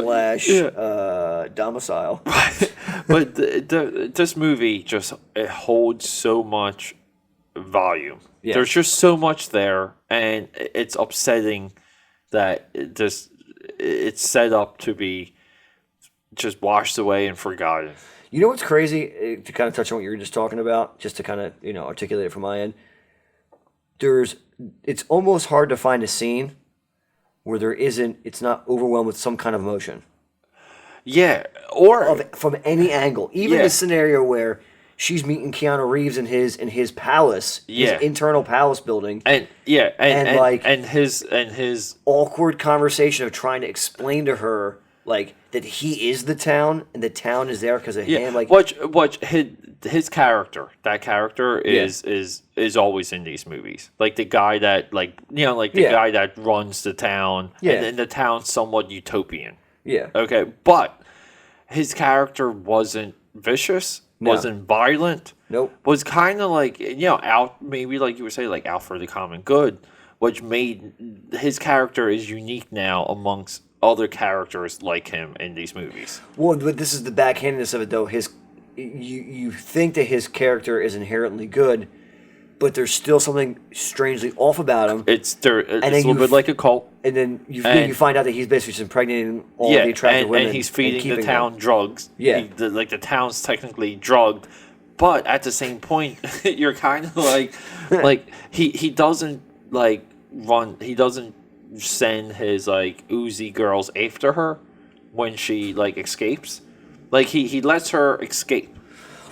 domicile. But this movie it holds so much volume. Yeah. There's just so much there, and it's upsetting that it's set up to be just washed away and forgotten. You know what's crazy? To kind of touch on what you were just talking about, just to kind of articulate it from my end. It's almost hard to find a scene where it's not overwhelmed with some kind of emotion. Yeah, or from any angle, even the scenario where she's meeting Keanu Reeves in his palace, his internal palace building, and his awkward conversation of trying to explain to her that he is the town and the town is there because of him. His character, that character is always in these movies. Like the guy that guy that runs the town, and the town's somewhat utopian. Yeah. Okay, but his character wasn't vicious, wasn't violent. Nope. Was kind of out, maybe like you would say, out for the common good, which made his character is unique now amongst other characters like him in these movies. Well, but this is the backhandedness of it, though. You think that his character is inherently good, but there's still something strangely off about him. It's a little bit like a cult. And then you find out that he's basically just impregnating all the attractive women. And he's feeding the town drugs. Yeah. The town's technically drugged. But at the same point, you're kind of he doesn't he doesn't send his Uzi girls after her when she escapes. He lets her escape.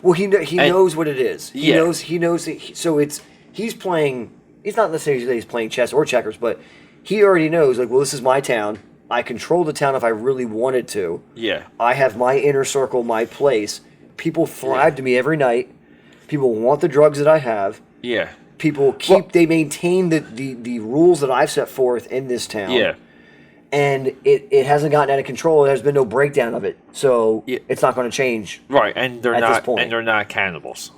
Well, he knows what it is. He knows that he's playing. He's not necessarily that he's playing chess or checkers, but he already knows. This is my town. I control the town if I really wanted to. Yeah. I have my inner circle, my place. People thrive to me every night. People want the drugs that I have. Yeah. People they maintain the rules that I've set forth in this town. Yeah. And it hasn't gotten out of control. There's been no breakdown of it. So it's not going to change. Right, and they're not cannibals.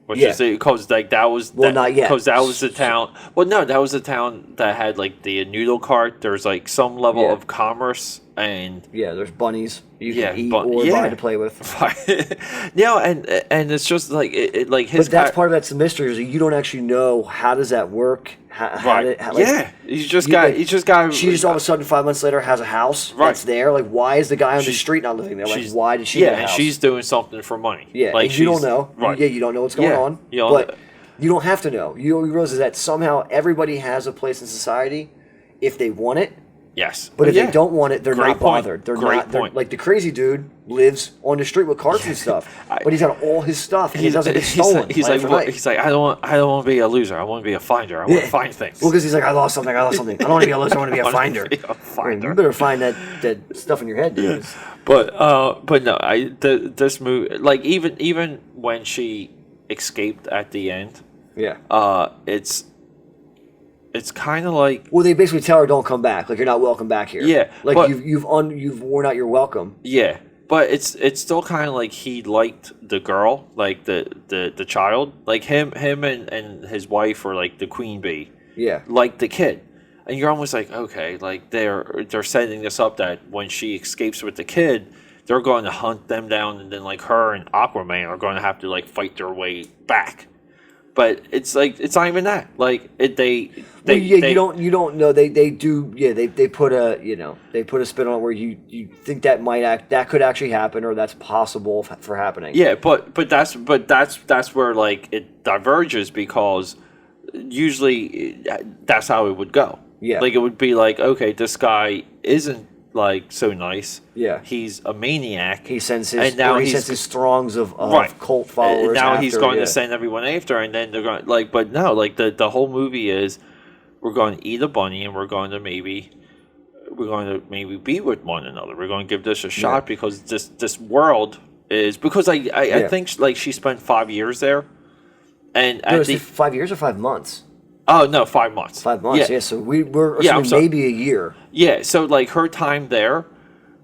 Which is because that was not yet, because that was the town. Well, no, that was the town that had the noodle cart. There's some level of commerce and there's bunnies you can eat or buy to play with. And it's just his. But that's part of that's the mystery is that you don't actually know how does that work. He's just got. She just all of a sudden 5 months later has a house that's there. Why is the guy on the street not living there? Why did she? Get a house? And she's doing something for money. Yeah, and you don't know. Right. Yeah, you don't know what's going on. But you don't have to know. You realize is that somehow everybody has a place in society if they want it. Yes. But if they don't want it, they're not bothered. They're Great not. point. The crazy dude lives on the street with carts and stuff, but he's got all his stuff and he doesn't get stolen. He's like, I don't want to be a loser. I want to be a finder. I want to find things. Well, because he's like, I lost something. I don't want to be a loser. I want to be a finder. You better find that stuff in your head, dude. But no, this movie, even when she escaped at the end, it's kind of well, they basically tell her don't come back. You're not welcome back here. Yeah, you've worn out your welcome. Yeah, but it's still kind of he liked the girl, the child, him and his wife or the queen bee. Yeah, like the kid, and you're almost okay, they're setting this up that when she escapes with the kid, they're going to hunt them down, and then her and Aquaman are going to have to fight their way back. But it's like it's not even that. Like you don't know they do they put a spin on it where you think that could actually happen or that's possible for happening. Yeah, but that's where like it diverges because usually that's how it would go. Yeah, like it would be like, okay, this guy isn't like so nice. Yeah, he's a maniac. He sends his throngs of cult followers. And now he's going to send everyone after, and then they're going like, but no, like the whole movie is we're going to eat a bunny, and we're going to maybe be with one another. We're going to give this a shot because this world is because I think like she spent 5 years there, and no, at 5 years or 5 months. Oh no, 5 months. 5 months. Yeah, so we're maybe a year. Yeah, so like her time there,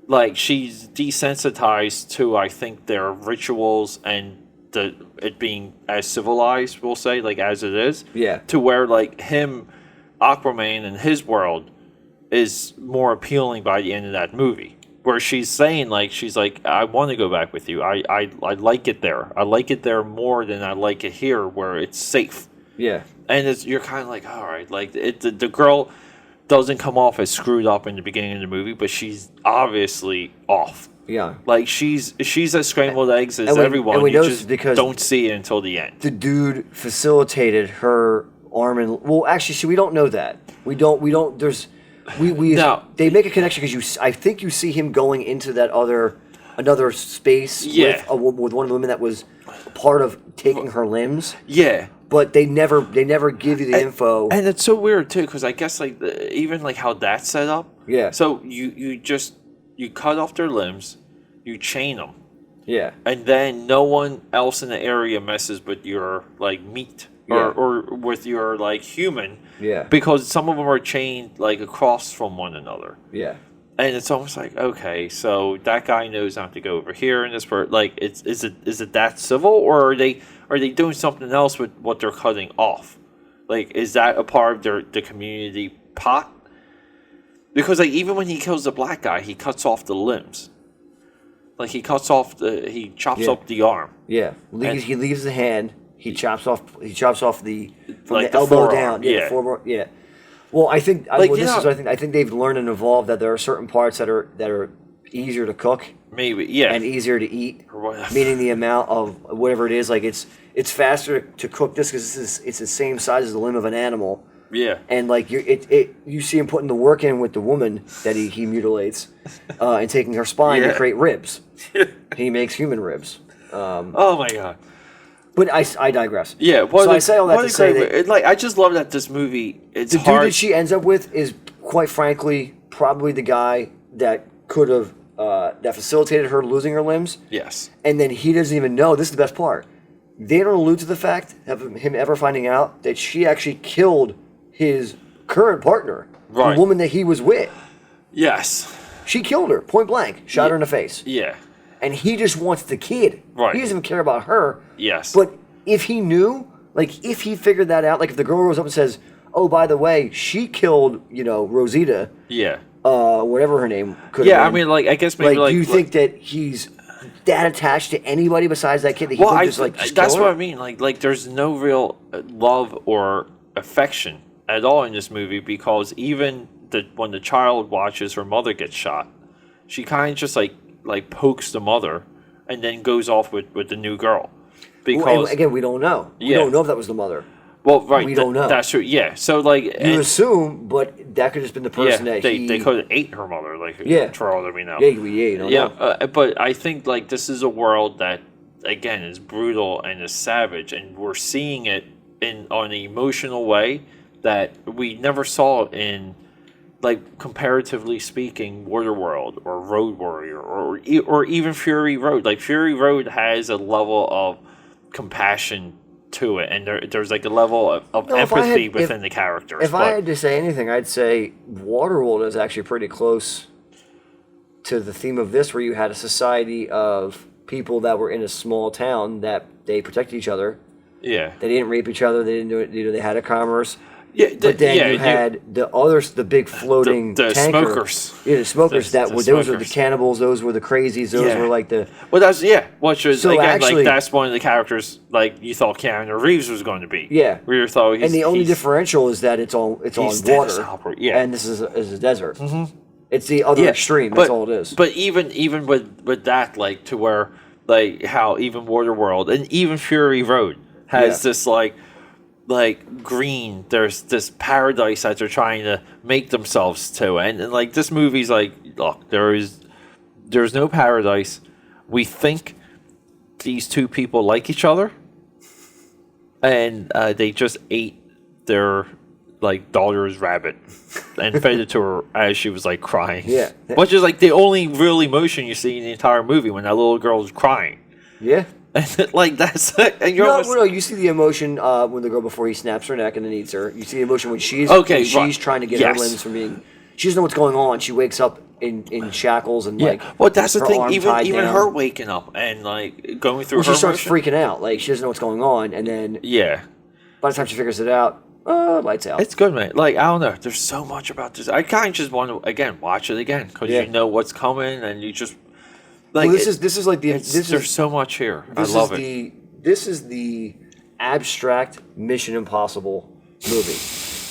like she's desensitized to I think their rituals and it being as civilized, we'll say, like as it is. Yeah. To where like him, Aquaman and his world is more appealing by the end of that movie. Where she's saying like I want to go back with you. I like it there. I like it there more than I like it here where it's safe. Yeah. And you're kind of like, all right, like the girl doesn't come off as screwed up in the beginning of the movie, but she's obviously off. Yeah, like she's as scrambled eggs as everyone. And we know just because don't see it until the end. The dude facilitated her arm and well, actually, see, we don't know that. We don't. There's no. They make a connection because I think you see him going into that another space with one of the women that was part of taking her limbs. Yeah. But they never give you the info, and it's so weird too because I guess like even like how that's set up. Yeah. So you cut off their limbs, you chain them. Yeah. And then no one else in the area messes with your like meat or with your like human. Yeah. Because some of them are chained like across from one another. Yeah. And it's almost like, okay, so that guy knows not to go over here in this part. Like, is it that civil, or are they doing something else with what they're cutting off? Like, is that a part of the community pot? Because like even when he kills the black guy, he cuts off the limbs. Like he chops off the arm. Yeah, he leaves the hand. He chops off from like the elbow forearm, down. Yeah, the forearm, yeah. Well, I think I think they've learned and evolved that there are certain parts that are easier to cook, maybe, yeah, and easier to eat. Meaning the amount of whatever it is, like it's faster to cook this because it's the same size as the limb of an animal. Yeah, and like you see him putting the work in with the woman that he mutilates, and taking her spine to create ribs. He makes human ribs. Oh my god. But I digress. Yeah, so I say all that to say that I just love that this movie. It's the dude that she ends up with is quite frankly probably the guy that could have that facilitated her losing her limbs. Yes, and then he doesn't even know. This is the best part. They don't allude to the fact of him ever finding out that she actually killed his current partner, the woman that he was with. Yes, she killed her point blank, shot her in the face. Yeah. And he just wants the kid. Right. He doesn't even care about her. Yes. But if he knew, like if he figured that out, like if the girl goes up and says, "Oh, by the way, she killed, Rosita." Yeah. Whatever her name could have been. I mean, like I guess maybe do you think that he's that attached to anybody besides that kid that he could just that's what I mean. Like there's no real love or affection at all in this movie because even when the child watches her mother get shot, she kind of just like pokes the mother and then goes off with the new girl. Because again, we don't know. We don't know if that was the mother. Well, right. We don't know. That's true. Yeah. So like you assume, but that could have just been the person that they could have ate her mother, like for all that we know. But I think like this is a world that again is brutal and is savage, and we're seeing it on an emotional way that we never saw in, like comparatively speaking, Waterworld or Road Warrior or even Fury Road. Like Fury Road has a level of compassion to it, and there's like a level of empathy within the characters. If I had to say anything, I'd say Waterworld is actually pretty close to the theme of this, where you had a society of people that were in a small town that they protected each other. Yeah, they didn't rape each other. They didn't do it. They had a commerce. Yeah, but then you had the others, the big floating the tanker. Smokers. Yeah, the smokers. Those were the cannibals. Those were the crazies. Those were like the. Well, that's which is So again actually, like that's one of the characters like you thought Keanu Reeves was going to be. Yeah, where you thought and the only differential is that it's on water, and this is a desert. Mm-hmm. It's the other extreme. That's all it is. But even with that, like to where like how even Waterworld and even Fury Road has this like green. There's this paradise that they're trying to make themselves to, and like this movie's like, look, there's no paradise. We think these two people like each other, and they just ate their like daughter's rabbit and fed it to her as she was like crying. Yeah, which is like the only real emotion you see in the entire movie when that little girl is crying. Yeah. And like that's and you're no, you see the emotion when the girl before he snaps her neck and then eats her. You see the emotion when she's trying to get her limbs from being. She doesn't know what's going on. She wakes up in shackles and like. Well, that's the thing. Even down. her waking up and like going through. She starts freaking out. Like she doesn't know what's going on, and then by the time she figures it out, lights out. It's good, man. Like I don't know. There's so much about this. I kind of just want to again watch it again because you know what's coming and you just. Like well, this is like the there's so much here. I love it. This is the abstract Mission Impossible movie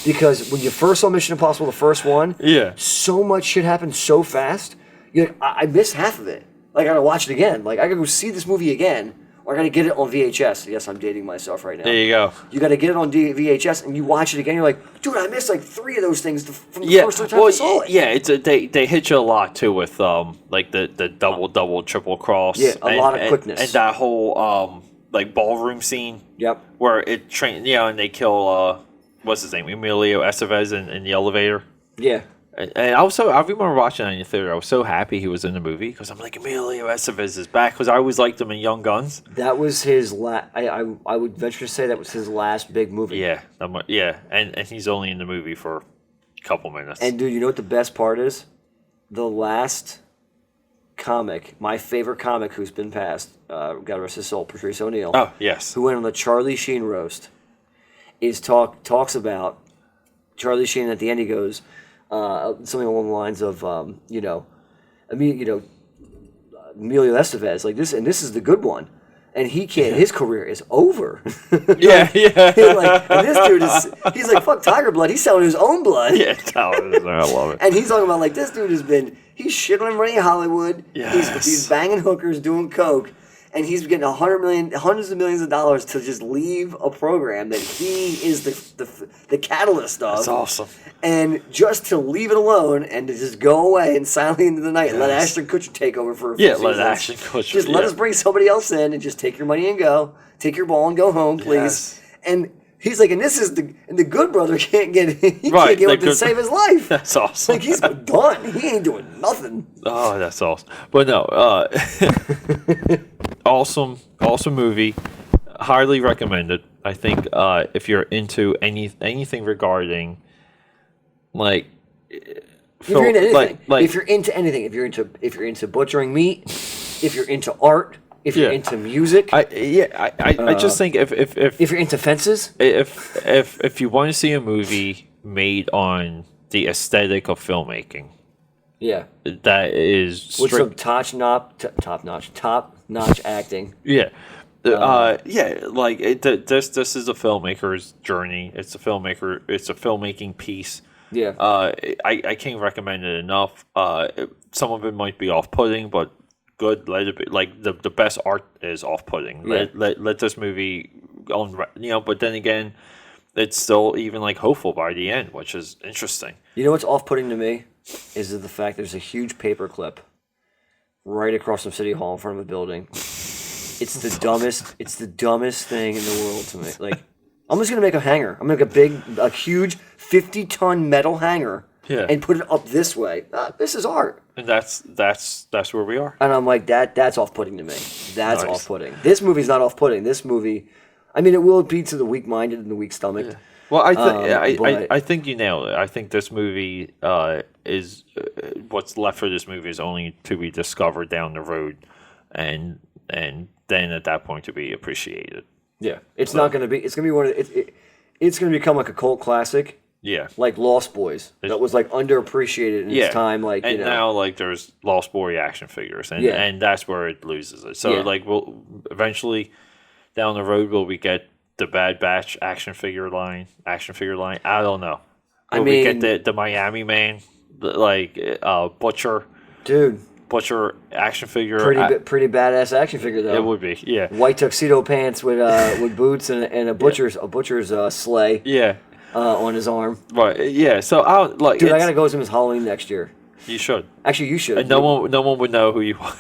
because when you first saw Mission Impossible, the first one, so much shit happened so fast. You're like, I missed half of it. Like I gotta watch it again. Like I gotta go see this movie again, or I gotta get it on VHS. Yes, I'm dating myself right now. There you go. You gotta get it on VHS and you watch it again. You're like, dude, I missed like 3 of those things from the first time I saw it. Yeah, they hit you a lot too with like the double triple cross. Yeah, a lot of quickness and that whole like ballroom scene. Yep. Where it and they kill what's his name, Emilio Estevez in the elevator. Yeah. And I remember watching it in the theater. I was so happy he was in the movie because I'm like, Emilio Estevez is back because I always liked him in Young Guns. That was his I would venture to say that was his last big movie. Yeah, and he's only in the movie for a couple minutes. And dude, you know what the best part is? The last comic, my favorite comic who's been passed, God rest his soul, Patrice O'Neill. Oh yes, who went on the Charlie Sheen roast, talks about Charlie Sheen. At the end, he goes. Something along the lines of, Emilio Estevez, like this, and this is the good one, and he can't. His career is over. Yeah. And this dude he's like, fuck Tiger Blood. He's selling his own blood. Yeah, I love it. And he's talking about like this dude he's shitting on money in Hollywood. Yes. He's banging hookers, doing coke. And he's getting hundreds of millions of dollars to just leave a program that he is the catalyst of. That's awesome. And just to leave it alone and to just go away and silently into the night and let Ashton Kutcher take over for a few seasons. Let Ashton Kutcher. Just let us bring somebody else in and just take your money and go. Take your ball and go home, please. Yes. And he's like, and this is the good brother can't get one to save his life. That's awesome. Like he's done. He ain't doing nothing. Oh, that's awesome. But no, awesome movie. Highly recommended. I think if you're into anything regarding like if you're into anything, if you're into anything, if you're into butchering meat, if you're into art, if you're into music, I just think if you're into fences, if you want to see a movie made on the aesthetic of filmmaking, that is with some top notch acting. Yeah. Like this is a filmmaker's journey. It's a filmmaking piece. Yeah. I can't recommend it enough. Some of it might be off-putting, but good. Let it be. Like the best art is off-putting. Yeah. Let this movie on. But then again, it's still even like hopeful by the end, which is interesting. You know what's off-putting to me is the fact there's a huge paperclip right across from City Hall in front of a building. It's the dumbest thing in the world to me. Like, I'm just gonna make a hanger. I'm gonna make a huge 50-ton metal hanger and put it up this way. This is art. And that's where we are. And I'm like, that's off-putting to me. That's off-putting. This movie's not off-putting. This movie, I mean, it will be to the weak-minded and the weak-stomached. Yeah. Well, I think you nailed it. I think this movie is what's left for this movie is only to be discovered down the road, and then at that point to be appreciated. Yeah, it's not going to be. It's going to be one of. It's going to become like a cult classic, Yeah. Like Lost Boys. That was like underappreciated in its time. Like, and now like there's Lost Boy action figures, and that's where it loses it. So like we'll eventually down the road will we get the Bad Batch action figure line? I don't know. Will we get the Miami Man, Butcher? Dude. Butcher action figure. Pretty badass action figure though. It would be, yeah. White tuxedo pants with boots and a butcher's sleigh. Yeah. On his arm. Right. Yeah. So dude, I gotta go with him as Halloween next year. You should. Actually, you should. And no one would know who you are.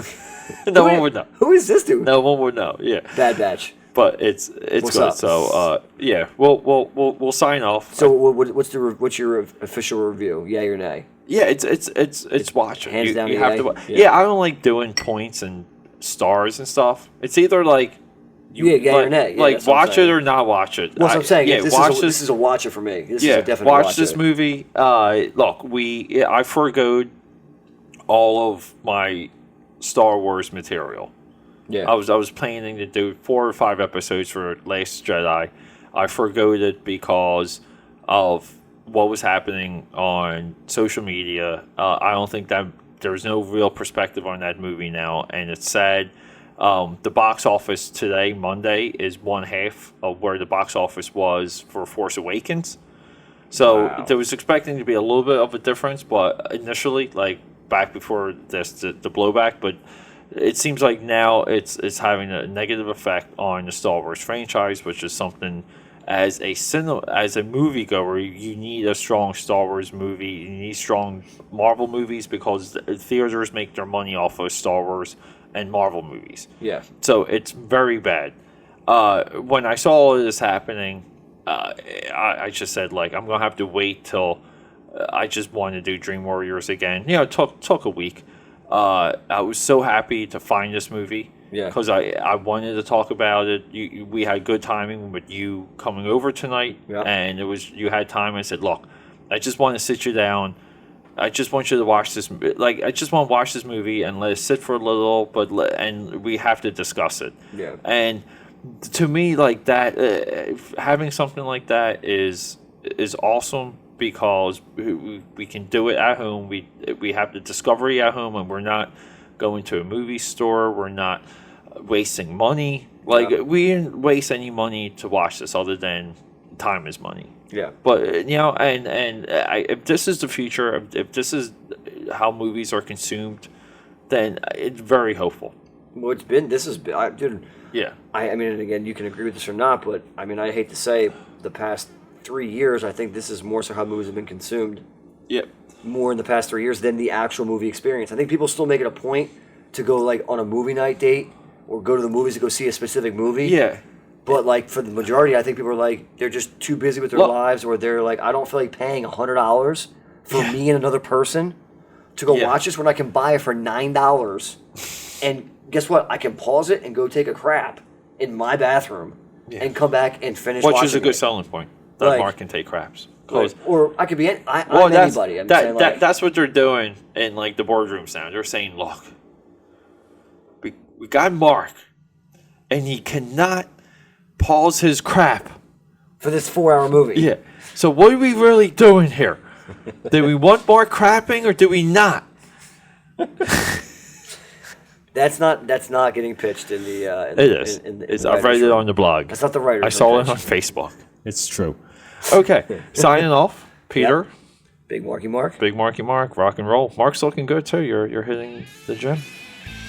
No one would know. Who is this dude? No one would know. Yeah. Bad Batch. But it's What's good. Up? So yeah, we'll sign off. So what's your official review? Yay or nay? Yeah, it's watching. Hands down. You have to. Yeah, I don't like doing points and stars and stuff. It's either like. Yay or nay. Yeah, like watch it or not watch it. Well, that's what I'm saying. Yeah, this is a watch it for me. This is a definite watch this movie. Look, I forgoed all of my Star Wars material. Yeah. I was planning to do 4 or 5 episodes for Last Jedi. I forgoed it because of what was happening on social media. I don't think that there's no real perspective on that movie now, and it's sad. The box office today, Monday, is 1/2 of where the box office was for Force Awakens. So there was expecting to be a little bit of a difference, but initially, like back before this, the blowback, but it seems like now it's having a negative effect on the Star Wars franchise, which is something as a moviegoer, you need a strong Star Wars movie. You need strong Marvel movies because the theaters make their money off of Star Wars and Marvel movies. Yeah. So it's very bad. When I saw all of this happening, I just said, like, I'm going to have to wait till I just want to do Dream Warriors again. You know, it took a week. I was so happy to find this movie. Yeah. Because I wanted to talk about it. We had good timing with you coming over tonight. Yeah. And you had time. I said, look, I just want to sit you down. I just want you to watch this. Like, I just want to watch this movie and let it sit for a little, and we have to discuss it. Yeah. And to me, like that, having something like that is awesome because we can do it at home. We have the discovery at home, and we're not going to a movie store. We're not wasting money. Like we didn't waste any money to watch this, other than time is money. Yeah. But if this is the future, if this is how movies are consumed, then it's very hopeful. Well, dude. Yeah. I mean, and again, you can agree with this or not, but I mean, I hate to say, the past 3 years, I think this is more so how movies have been consumed. Yep. More in the past 3 years than the actual movie experience. I think people still make it a point to go like on a movie night date or go to the movies to go see a specific movie. Yeah. But like for the majority, I think people are like they're just too busy with their lives, or they're like, I don't feel like paying $100 for me and another person to go watch this when I can buy it for $9. And guess what? I can pause it and go take a crap in my bathroom and come back and finish. Which is a good selling point. That Mark can take craps. Or I could be anybody. That's what they're doing in like the boardrooms now. They're saying, look, we got Mark, and he cannot pause his crap for this 4-hour movie. Yeah. So what are we really doing here? Do we want Mark crapping or do we not? That's not getting pitched in the. It is. I've read it on the blog. That's not the writer. I saw it on Facebook. It's true. Okay, signing off, Peter. Yep. Big Marky Mark. Big Marky Mark. Rock and roll. Mark's looking good too. You're hitting the gym.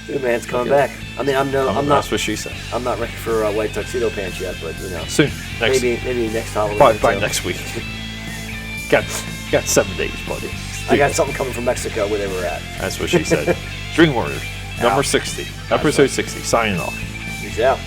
Good man's coming back. I mean, I'm not. That's what she said. I'm not ready for white tuxedo pants yet, but you know, soon. Maybe next Halloween. By next week. got 7 days, buddy. I got something coming from Mexico where they were at. That's what she said. Dream Warriors, number 60, episode 60. Signing off. Peace out.